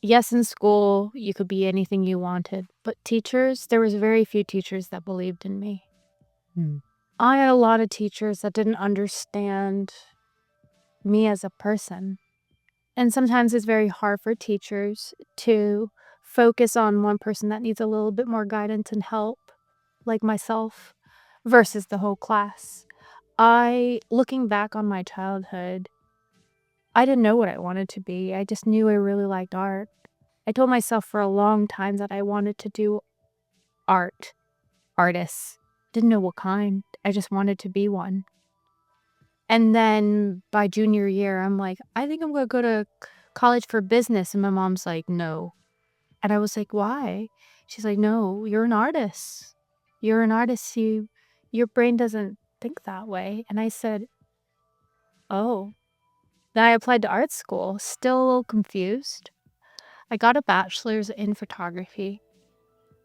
Yes, in school, you could be anything you wanted, but there was very few teachers that believed in me. I had a lot of teachers that didn't understand me as a person. And sometimes it's very hard for teachers to focus on one person that needs a little bit more guidance and help, like myself, versus the whole class. Looking back on my childhood, I didn't know what I wanted to be. I just knew I really liked art. I told myself for a long time that I wanted to do artists. Didn't know what kind. I just wanted to be one. And then by junior year, I'm like, I think I'm going to go to college for business. And my mom's like, no. And I was like, why? She's like, no, you're an artist. You're an artist. Your brain doesn't think that way. And I said, oh. Then I applied to art school, still a little confused. I got a bachelor's in photography,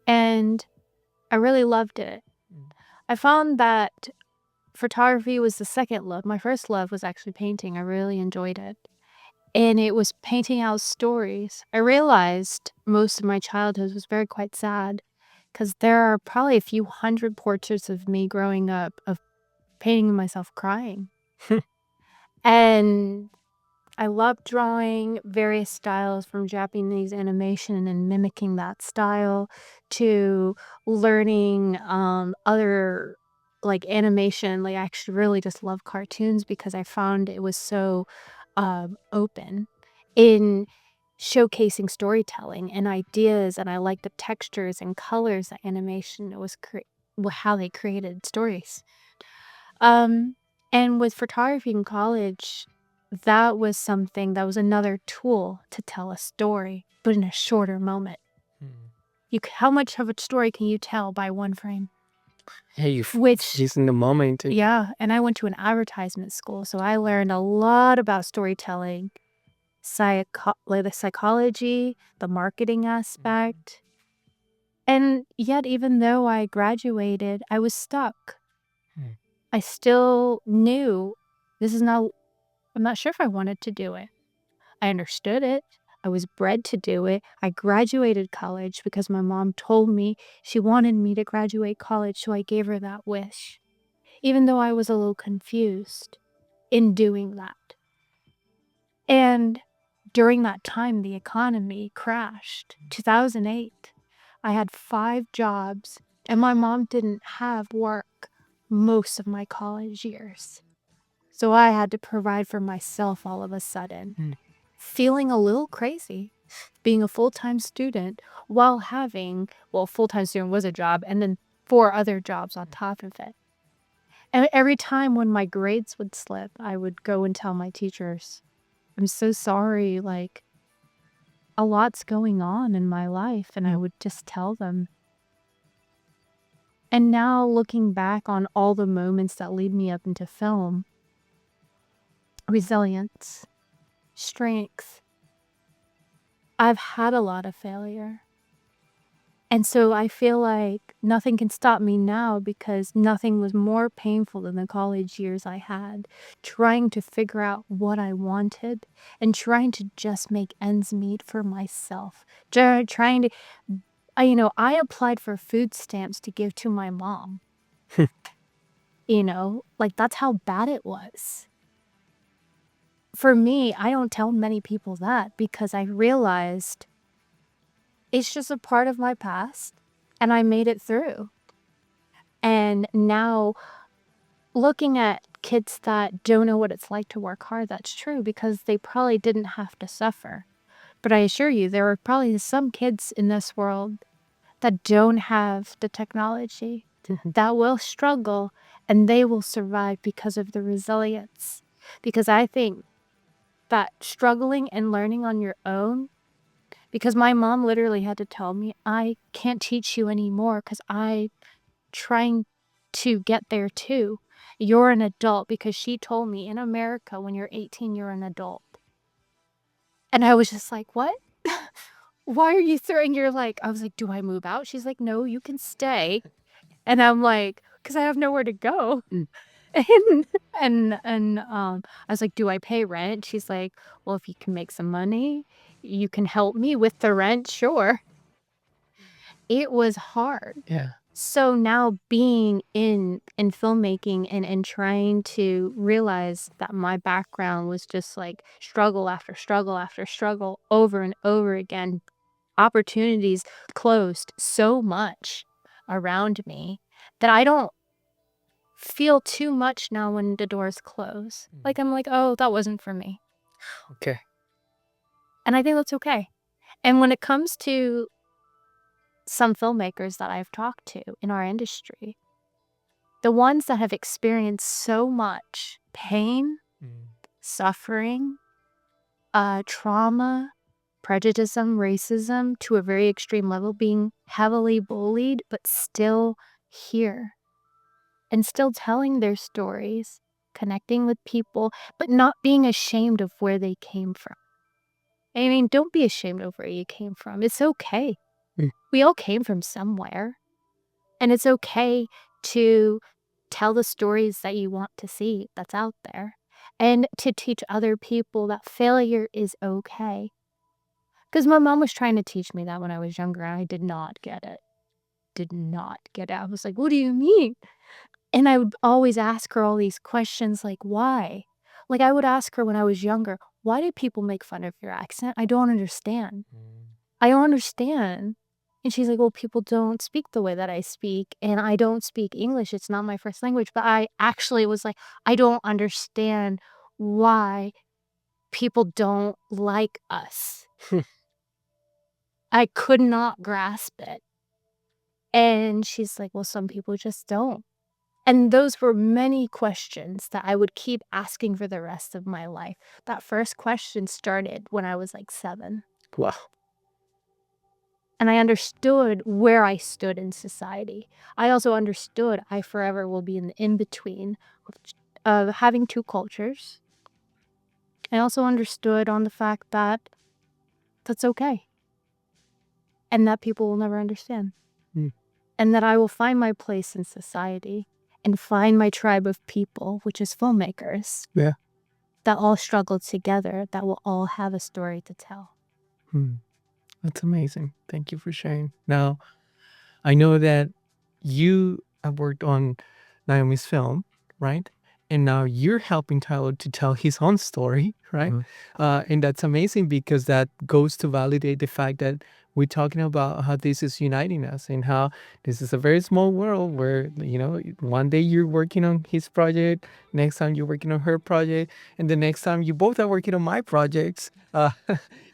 and I really loved it. I found that photography was the second love. My first love was actually painting. I really enjoyed it. And it was painting out stories. I realized most of my childhood was quite sad because there are probably a few hundred portraits of me growing up of painting myself crying. And I love drawing various styles, from Japanese animation and mimicking that style to learning other like animation. Like I actually really just love cartoons because I found it was so open in showcasing storytelling and ideas, and I like the textures and colors that animation was how they created stories. And with photography in college, that was another tool to tell a story, but in a shorter moment. How much of a story can you tell by one frame? Hey, Which, just in the moment. yeah, and I went to an advertisement school, so I learned a lot about storytelling, like the psychology, the marketing aspect. And yet, even though I graduated, I was stuck. Hmm. I still knew I'm not sure if I wanted to do it. I understood it. I was bred to do it. I graduated college because my mom told me she wanted me to graduate college, so I gave her that wish, even though I was a little confused in doing that. And during that time, the economy crashed. 2008. I had 5 jobs, and my mom didn't have work most of my college years. So I had to provide for myself all of a sudden, feeling a little crazy, being a full-time student while having, well, full-time student was a job, and then 4 other jobs on top of it. And every time when my grades would slip, I would go and tell my teachers, I'm so sorry, like, a lot's going on in my life, and I would just tell them. And now looking back on all the moments that lead me up into film, resilience, strength, I've had a lot of failure. And so I feel like nothing can stop me now because nothing was more painful than the college years I had, trying to figure out what I wanted and trying to just make ends meet for myself. Trying to, I applied for food stamps to give to my mom. Like that's how bad it was. For me, I don't tell many people that because I realized it's just a part of my past and I made it through. And now looking at kids that don't know what it's like to work hard, that's true because they probably didn't have to suffer. But I assure you, there are probably some kids in this world that don't have the technology that will struggle and they will survive because of the resilience. Because I think that struggling and learning on your own, because my mom literally had to tell me, I can't teach you anymore because I'm trying to get there too. You're an adult, because she told me in America, when you're 18, you're an adult. And I was just like, what? Why are you throwing I was like, do I move out? She's like, no, you can stay. And I'm like, because I have nowhere to go. And I was like, do I pay rent? She's like, well, if you can make some money, you can help me with the rent, sure. It was hard. Yeah. So now being in filmmaking and trying to realize that my background was just like struggle after struggle after struggle over and over again, opportunities closed so much around me that I don't feel too much now when the doors close. Like I'm like, oh, that wasn't for me. Okay. And I think that's okay. And when it comes to some filmmakers that I've talked to in our industry, the ones that have experienced so much pain, suffering, trauma, prejudice, racism to a very extreme level, being heavily bullied, but still here and still telling their stories, connecting with people, but not being ashamed of where they came from. I mean, don't be ashamed of where you came from. It's okay. We all came from somewhere. And it's okay to tell the stories that you want to see that's out there and to teach other people that failure is okay. Because my mom was trying to teach me that when I was younger, and I did not get it. Did not get it. I was like, what do you mean? And I would always ask her all these questions like, why? Like I would ask her when I was younger, why do people make fun of your accent? I don't understand. I don't understand. And she's like, well, people don't speak the way that I speak, and I don't speak English. It's not my first language. But I actually was like, I don't understand why people don't like us. I could not grasp it. And she's like, well, some people just don't. And those were many questions that I would keep asking for the rest of my life. That first question started when I was like 7. Wow. And I understood where I stood in society. I also understood I forever will be in the in-between of having 2 cultures. I also understood on the fact that that's okay. And that people will never understand. and that I will find my place in society and find my tribe of people, which is filmmakers. Yeah. That all struggle together, that will all have a story to tell. That's amazing. Thank you for sharing. Now, I know that you have worked on Naomi's film, right? And now you're helping Tyler to tell his own story, right? And that's amazing because that goes to validate the fact that we're talking about how this is uniting us and how this is a very small world where, one day you're working on his project, next time you're working on her project, and the next time you both are working on my projects.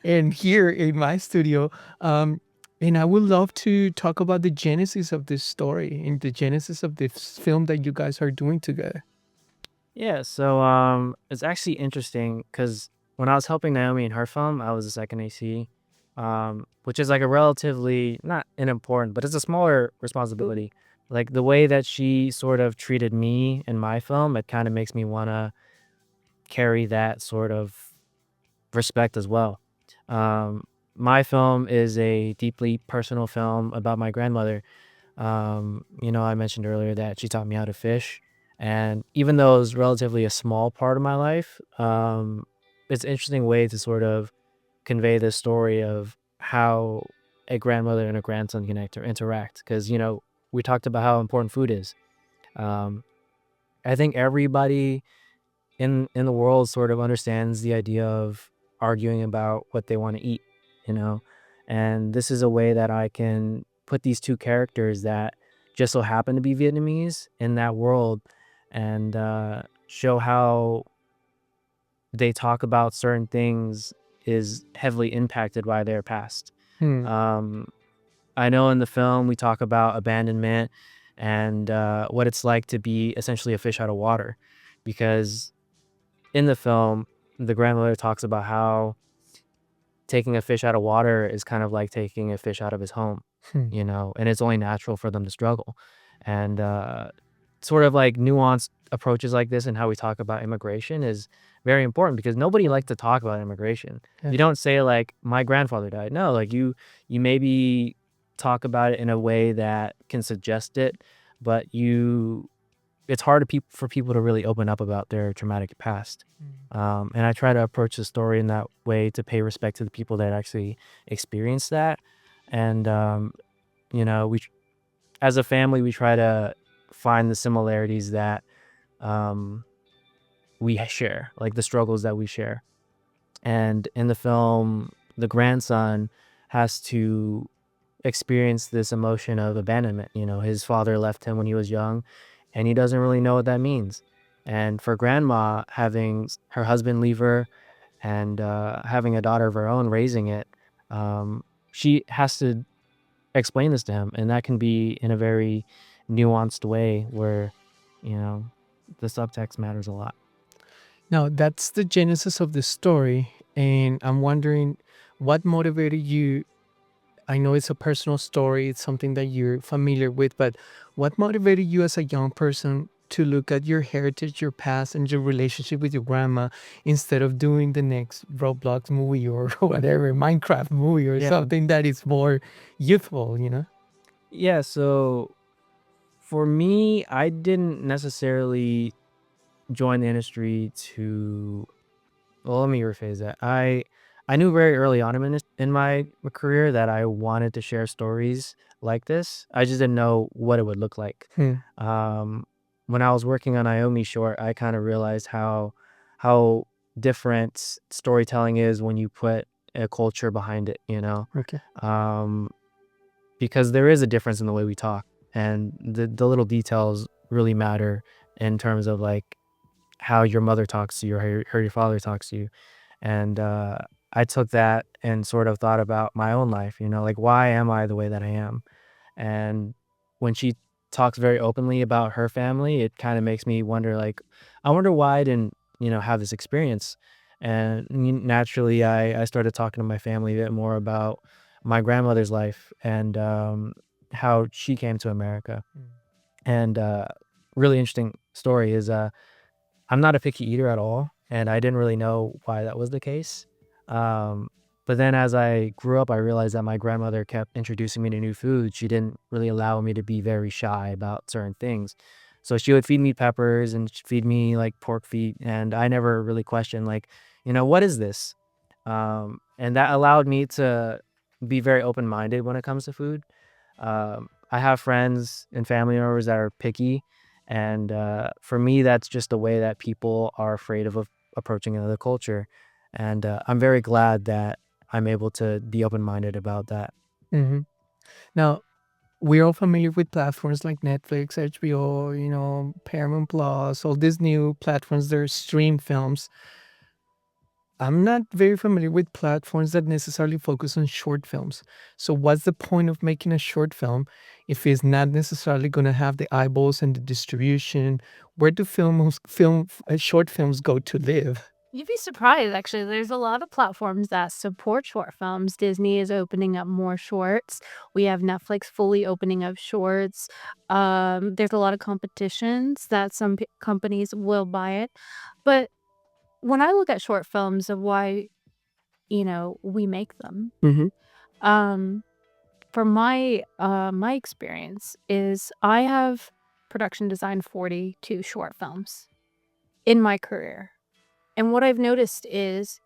And here in my studio, and I would love to talk about the genesis of this story and the genesis of this film that you guys are doing together. Yeah, so it's actually interesting because when I was helping Naomi in her film, I was the second AC, which is like a relatively not unimportant, but it's a smaller responsibility. Like the way that she sort of treated me in my film, it kind of makes me want to carry that sort of respect as well. My film is a deeply personal film about my grandmother. I mentioned earlier that she taught me how to fish. And even though it was relatively a small part of my life, it's an interesting way to sort of convey this story of how a grandmother and a grandson can interact. Because, we talked about how important food is. I think everybody in the world sort of understands the idea of arguing about what they want to eat, you know? And this is a way that I can put these two characters that just so happen to be Vietnamese in that world and show how they talk about certain things is heavily impacted by their past. Hmm. I know in the film we talk about abandonment and what it's like to be essentially a fish out of water, because in the film, the grandmother talks about how taking a fish out of water is kind of like taking a fish out of his home, Hmm. and it's only natural for them to struggle. And sort of like nuanced approaches like this and how we talk about immigration is very important because nobody likes to talk about immigration. Yeah. You don't say like my grandfather died. No, like you maybe talk about it in a way that can suggest it, but it's hard for people to really open up about their traumatic past. And I try to approach the story in that way to pay respect to the people that actually experienced that. And, as a family, we try to find the similarities that we share, like the struggles that we share. And in the film, the grandson has to experience this emotion of abandonment. His father left him when he was young, and he doesn't really know what that means. And for grandma, having her husband leave her and having a daughter of her own raising it, she has to explain this to him. And that can be in a very nuanced way where, the subtext matters a lot. Now, that's the genesis of the story. And I'm wondering what motivated you. I know it's a personal story, it's something that you're familiar with, but what motivated you as a young person to look at your heritage, your past, and your relationship with your grandma instead of doing the next Roblox movie or whatever, Minecraft movie or Yeah. something that is more youthful? Yeah, so for me, I didn't necessarily join the industry to. Well, let me rephrase that. I knew very early on in my career that I wanted to share stories like this. I just didn't know what it would look like. Hmm. When I was working on Naomi short, I kind of realized how different storytelling is when you put a culture behind it. Okay. Because there is a difference in the way we talk, and the little details really matter in terms of like how your mother talks to you or how your father talks to you. And I took that and sort of thought about my own life, like why am I the way that I am? And when she talks very openly about her family, it kind of makes me wonder, like, I wonder why I didn't, have this experience. And naturally, I started talking to my family a bit more about my grandmother's life and how she came to America. And really interesting story is I'm not a picky eater at all, and I didn't really know why that was the case. But then as I grew up, I realized that my grandmother kept introducing me to new food. She didn't really allow me to be very shy about certain things. So she would feed me peppers and she'd feed me like pork feet. And I never really questioned, like, what is this? And that allowed me to be very open minded when it comes to food. I have friends and family members that are picky. And for me, that's just the way that people are afraid of approaching another culture. And I'm very glad that I'm able to be open-minded about that. Hmm. Now, we're all familiar with platforms like Netflix, HBO, Paramount Plus, all these new platforms that stream films. I'm not very familiar with platforms that necessarily focus on short films. So, what's the point of making a short film if it's not necessarily going to have the eyeballs and the distribution? Where do short films go to live? You'd be surprised, actually. There's a lot of platforms that support short films. Disney is opening up more shorts. We have Netflix fully opening up shorts. There's a lot of competitions that some companies will buy it. But when I look at short films of why, we make them, Hmm. um, from my experience is I have production designed 42 short films in my career. And what I've noticed is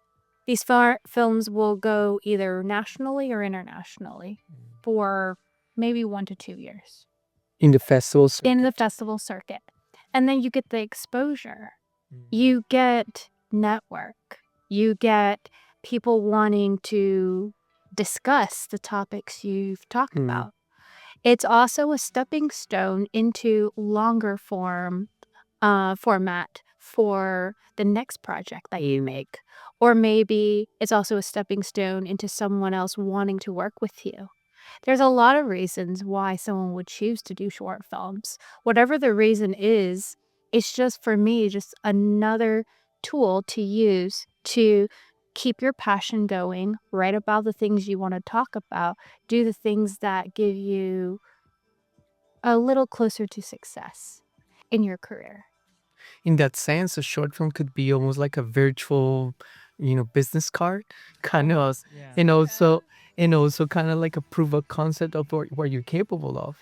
these films will go either nationally or internationally for maybe 1 to 2 years In the festivals. in the festival circuit. And then you get the exposure. You get network. You get people wanting to discuss the topics you've talked about. It's also a stepping stone into longer format for the next project that you make. Or maybe it's also a stepping stone into someone else wanting to work with you. There's a lot of reasons why someone would choose to do short films. Whatever the reason is, it's just for me, just another tool to use to keep your passion going, write about the things you want to talk about, do the things that give you a little closer to success in your career. In that sense, a short film could be almost like a virtual, business card, kind of, Yeah. and also kind of like a proof of concept of what you're capable of.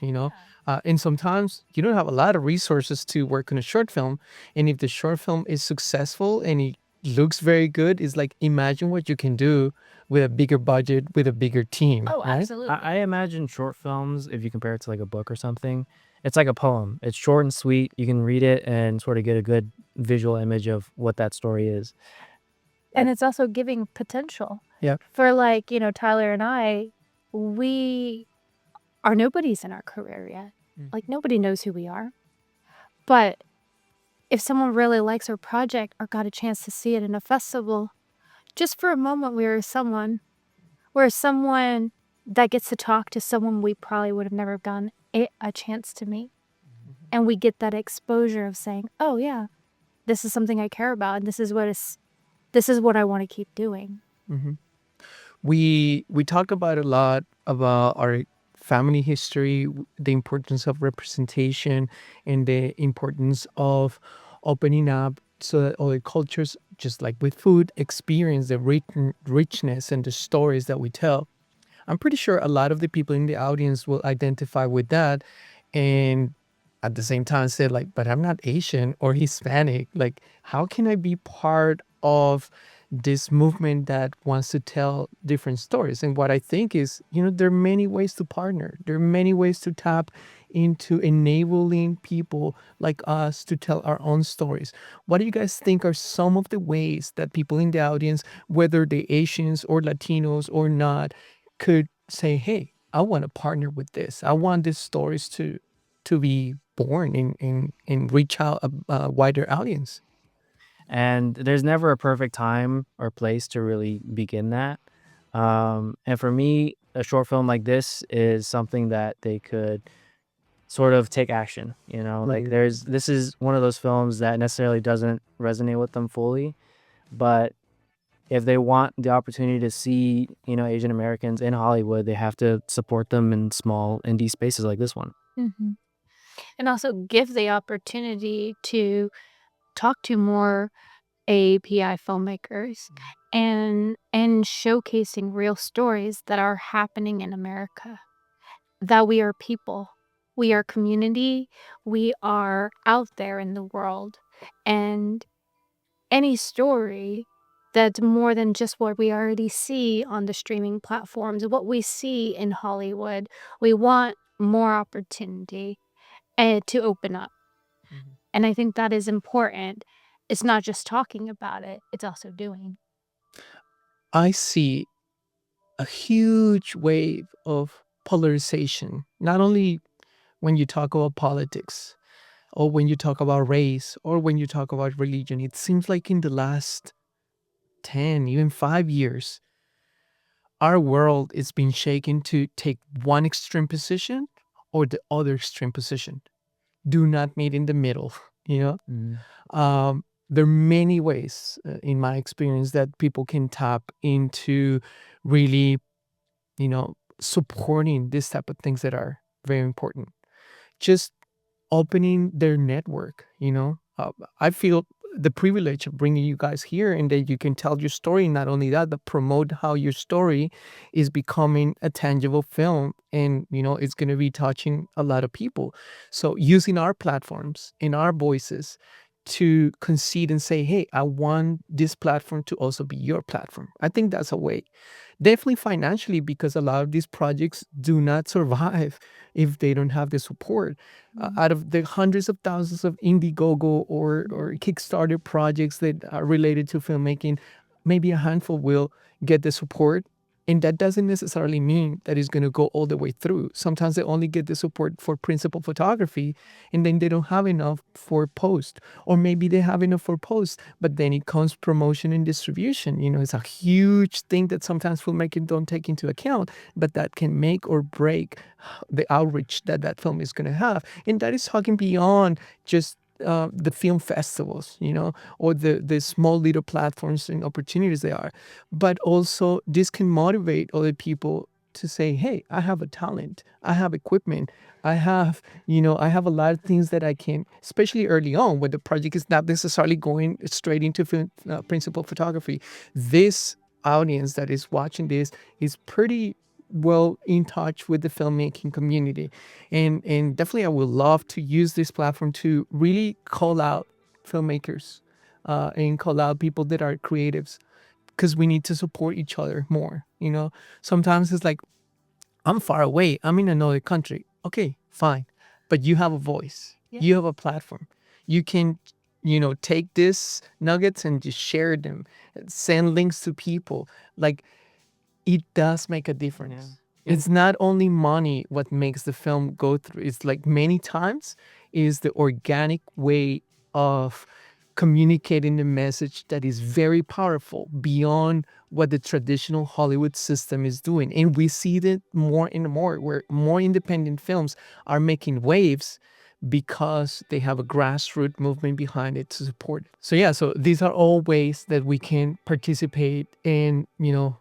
And sometimes you don't have a lot of resources to work on a short film, and if the short film is successful and it looks very good, it's like imagine what you can do with a bigger budget, with a bigger team, Oh, right? absolutely. I imagine short films, if you compare it to like a book or something, it's like a poem. It's short and sweet. You can read it and sort of get a good visual image of what that story is. And it's also giving potential. Yeah. For Tyler and I, we are nobodies in our career yet. Like nobody knows who we are. But if someone really likes our project or got a chance to see it in a festival, just for a moment we're someone that gets to talk to someone we probably would have never gotten a chance to meet. And we get that exposure of saying, oh yeah, this is something I care about and this is what I want to keep doing. Mhm. We talk about a lot about our family history, the importance of representation, and the importance of opening up so that other cultures, just like with food, experience the richness and the stories that we tell. I'm pretty sure a lot of the people in the audience will identify with that, and at the same time say like, but I'm not Asian or Hispanic. Like, how can I be part of this movement that wants to tell different stories? And what I think is, there are many ways to partner. There are many ways to tap into enabling people like us to tell our own stories. What do you guys think are some of the ways that people in the audience, whether they Asians or Latinos or not, could say, "Hey, I want to partner with this. I want these stories to be born and reach out a wider audience." And there's never a perfect time or place to really begin that. And for me, a short film like this is something that they could sort of take action, like this is one of those films that necessarily doesn't resonate with them fully, but if they want the opportunity to see, Asian Americans in Hollywood, they have to support them in small indie spaces like this one. And also give the opportunity to talk to more API filmmakers and showcasing real stories that are happening in America. That we are people, we are community, we are out there in the world, and any story that's more than just what we already see on the streaming platforms, what we see in Hollywood. We want more opportunity to open up. And I think that is important. It's not just talking about it, it's also doing. I see a huge wave of polarization, not only when you talk about politics or when you talk about race or when you talk about religion. It seems like in the last 10, even 5 years, our world is being shaken to take one extreme position or the other extreme position. Do not meet in the middle, you know? There are many ways, in my experience, that people can tap into really, supporting this type of things that are very important. Just opening their network. I feel the privilege of bringing you guys here and that you can tell your story. Not only that, but promote how your story is becoming a tangible film and, it's going to be touching a lot of people. So using our platforms and our voices to concede and say, hey, I want this platform to also be your platform. I think that's a way. Definitely financially, because a lot of these projects do not survive if they don't have the support. Out of the hundreds of thousands of Indiegogo or Kickstarter projects that are related to filmmaking, maybe a handful will get the support. And that doesn't necessarily mean that it's going to go all the way through. Sometimes they only get the support for principal photography, and then they don't have enough for post. Or maybe they have enough for post, but then it comes promotion and distribution. It's a huge thing that sometimes filmmakers don't take into account, but that can make or break the outreach that film is going to have. And that is talking beyond just the film festivals, or the small little platforms and opportunities they are. But also this can motivate other people to say, hey, I have a talent, I have equipment, I have a lot of things that I can, especially early on when the project is not necessarily going straight into film, principal photography. This audience that is watching this is pretty well in touch with the filmmaking community, and definitely I would love to use this platform to really call out filmmakers, and call out people that are creatives, because we need to support each other more. Sometimes it's like, I'm far away, I'm in another country. Okay, fine, but you have a voice. You have a platform. You can take this nuggets and just share them, send links to people. Like, it does make a difference. It's not only money what makes the film go through. It's like many times is the organic way of communicating the message that is very powerful beyond what the traditional Hollywood system is doing. And we see that more and more, where more independent films are making waves because they have a grassroots movement behind it to support it. So these are all ways that we can participate and,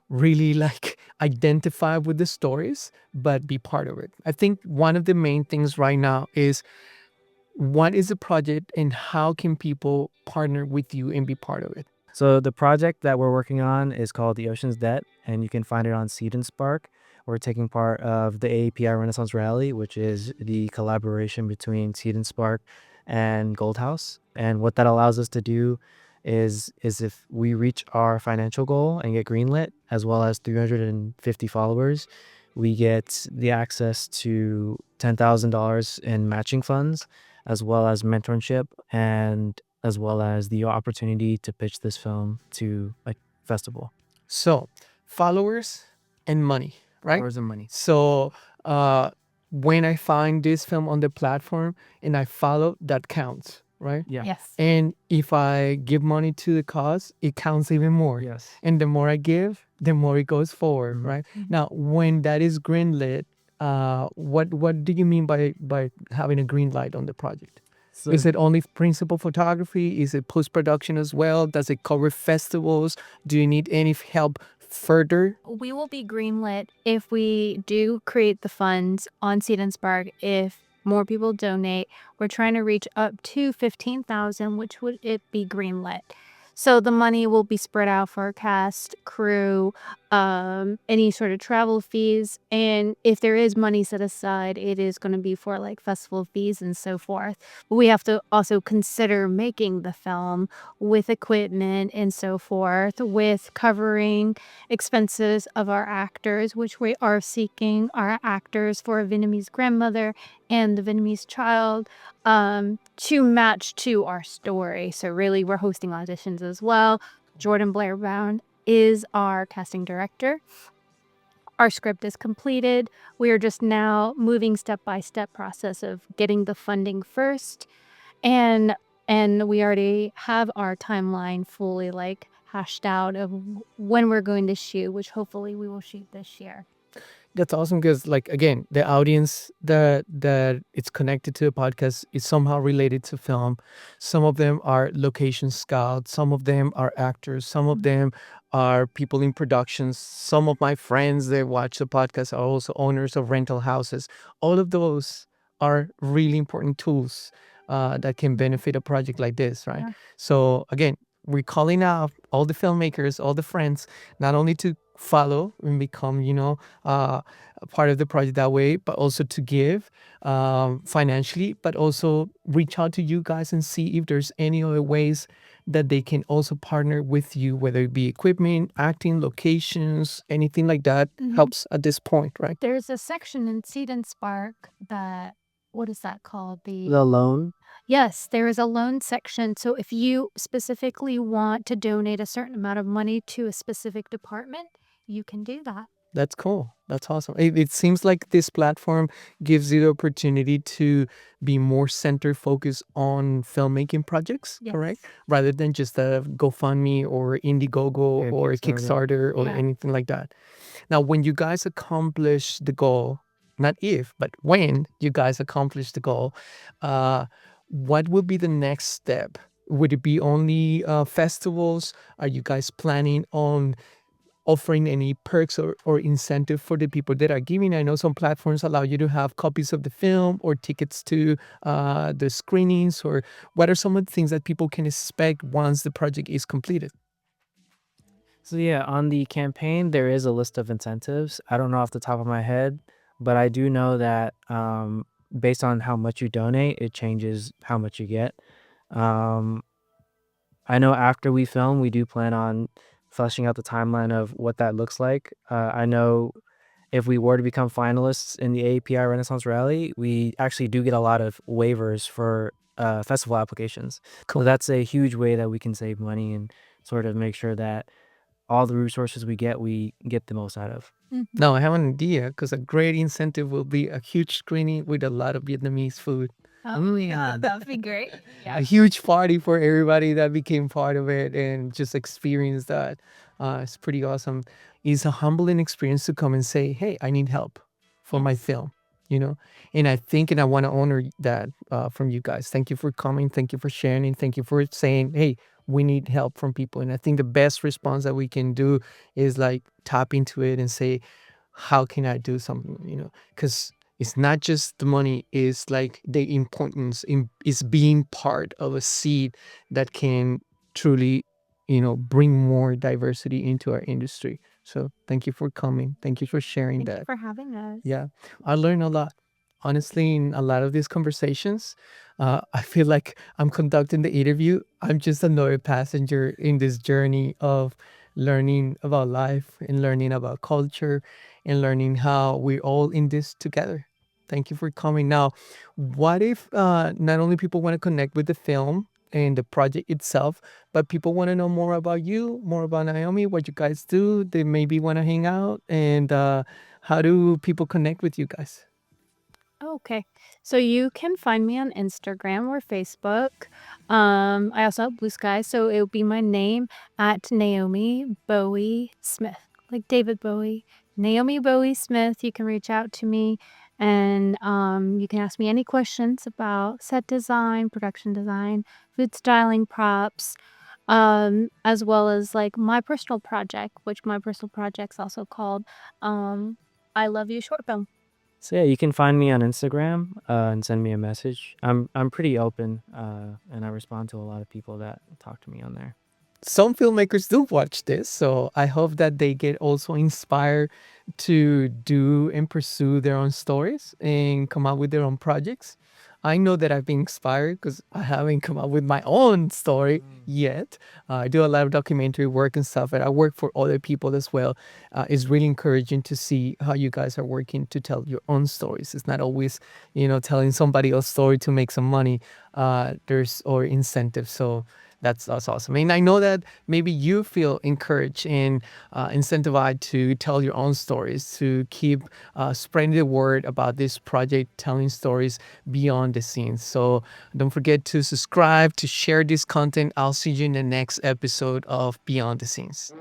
really like identify with the stories, but be part of it. I think one of the main things right now is, what is the project and how can people partner with you and be part of it? So the project that we're working on is called The Ocean's Debt, and you can find it on Seed&Spark. We're taking part of the AAPI Renaissance Rally, which is the collaboration between Seed&Spark and Goldhouse. And what that allows us to do is if we reach our financial goal and get greenlit, as well as 350 followers, we get the access to $10,000 in matching funds, as well as mentorship, and as well as the opportunity to pitch this film to like festival. So, followers and money, right? Hours and money. So, when I find this film on the platform and I follow, that counts, right? Yeah. Yes. And if I give money to the cause, it counts even more. Yes. And the more I give, the more it goes forward, Mhm. right? Now, when that is greenlit, what do you mean by having a green light on the project? So Is it only principal photography? Is it post-production as well? Does it cover festivals? Do you need any help further? We will be greenlit if we do create the funds on Seed&Spark. If more people donate, we're trying to reach up to 15,000, which would it be greenlit. So the money will be spread out for cast, crew, any sort of travel fees. And if there is money set aside, it is going to be for like festival fees and so forth. But we have to also consider making the film with equipment and so forth, with covering expenses of our actors, which we are seeking our actors for a Vietnamese grandmother and the Vietnamese child to match to our story. So really, we're hosting auditions as well. Jordan Blair Brown is our casting director. Our script is completed. We are just now moving step-by-step process of getting the funding first, and we already have our timeline fully like hashed out of when we're going to shoot, which hopefully we will shoot this year. That's awesome because, like, again, the audience that it's connected to the podcast is somehow related to film. Some of them are location scouts, some of them are actors, some of them are people in productions. Some of my friends that watch the podcast are also owners of rental houses. All of those are really important tools that can benefit a project like this, right? Yeah. So again, we're calling out all the filmmakers, all the friends, not only to follow and become, a part of the project that way, but also to give financially, but also reach out to you guys and see if there's any other ways that they can also partner with you, whether it be equipment, acting, locations, anything like that helps at this point, right? There's a section in Seed&Spark that, what is that called? The loan. Yes, there is a loan section. So if you specifically want to donate a certain amount of money to a specific department, you can do that. That's cool. That's awesome. It seems like this platform gives you the opportunity to be more center focused on filmmaking projects, correct? Yes. Rather than just a GoFundMe or Indiegogo Yeah, or Kickstarter. Kickstarter or Yeah. anything like that. Now, when you guys accomplish the goal, not if, but when you guys accomplish the goal, what will be the next step? Would it be only festivals? Are you guys planning on offering any perks or incentive for the people that are giving? I know some platforms allow you to have copies of the film or tickets to the screenings, or what are some of the things that people can expect once the project is completed? So yeah, on the campaign, there is a list of incentives. I don't know off the top of my head, but I do know that based on how much you donate, it changes how much you get. Um, I know after we film, we do plan on fleshing out the timeline of what that looks like. I know if we were to become finalists in the AAPI Renaissance Rally, we actually do get a lot of waivers for festival applications. Cool. So that's a huge way that we can save money and sort of make sure that all the resources we get the most out of. Now, I have an idea because a great incentive will be a huge screening with a lot of Vietnamese food. Oh, yeah, that would be great. A huge party for everybody that became part of it and just experienced that. It's pretty awesome. It's a humbling experience to come and say, hey, I need help for my film, And I think, and I want to honor that from you guys. Thank you for coming. Thank you for sharing. And thank you for saying, hey, we need help from people. And I think the best response that we can do is like tap into it and say, how can I do something, because it's not just the money, it's like the importance in is being part of a seed that can truly, bring more diversity into our industry. So thank you for coming. Thank you for sharing Thank you that. for having us. Yeah, I learned a lot. Honestly, in a lot of these conversations, I feel like I'm conducting the interview. I'm just another passenger in this journey of learning about life and learning about culture and learning how we're all in this together. Thank you for coming. Now, what if not only people want to connect with the film and the project itself, but people want to know more about you, more about Naomi, what you guys do? They maybe want to hang out, and how do people connect with you guys? Okay. So you can find me on Instagram or Facebook. I also have Blue Sky, so it would be my name at Naomi Bowie Smith, like David Bowie. Naomi Bowie Smith. You can reach out to me and you can ask me any questions about set design, production design, food styling, props, as well as like my personal project, which my personal project's also called I Love You Short Film. So yeah, you can find me on Instagram and send me a message. I'm pretty open and I respond to a lot of people that talk to me on there. some filmmakers do watch this, so I hope that they get also inspired to do and pursue their own stories and come up with their own projects. I know that I've been inspired because I haven't come up with my own story yet. I do a lot of documentary work and stuff, and I work for other people as well. It's really encouraging to see how you guys are working to tell your own stories. It's not always, telling somebody else's story to make some money. There's or incentives. So that's awesome. And I know that maybe you feel encouraged and incentivized to tell your own stories, to keep spreading the word about this project, telling stories beyond the scenes. So don't forget to subscribe, to share this content. I'll see you in the next episode of Beyond the Scenes.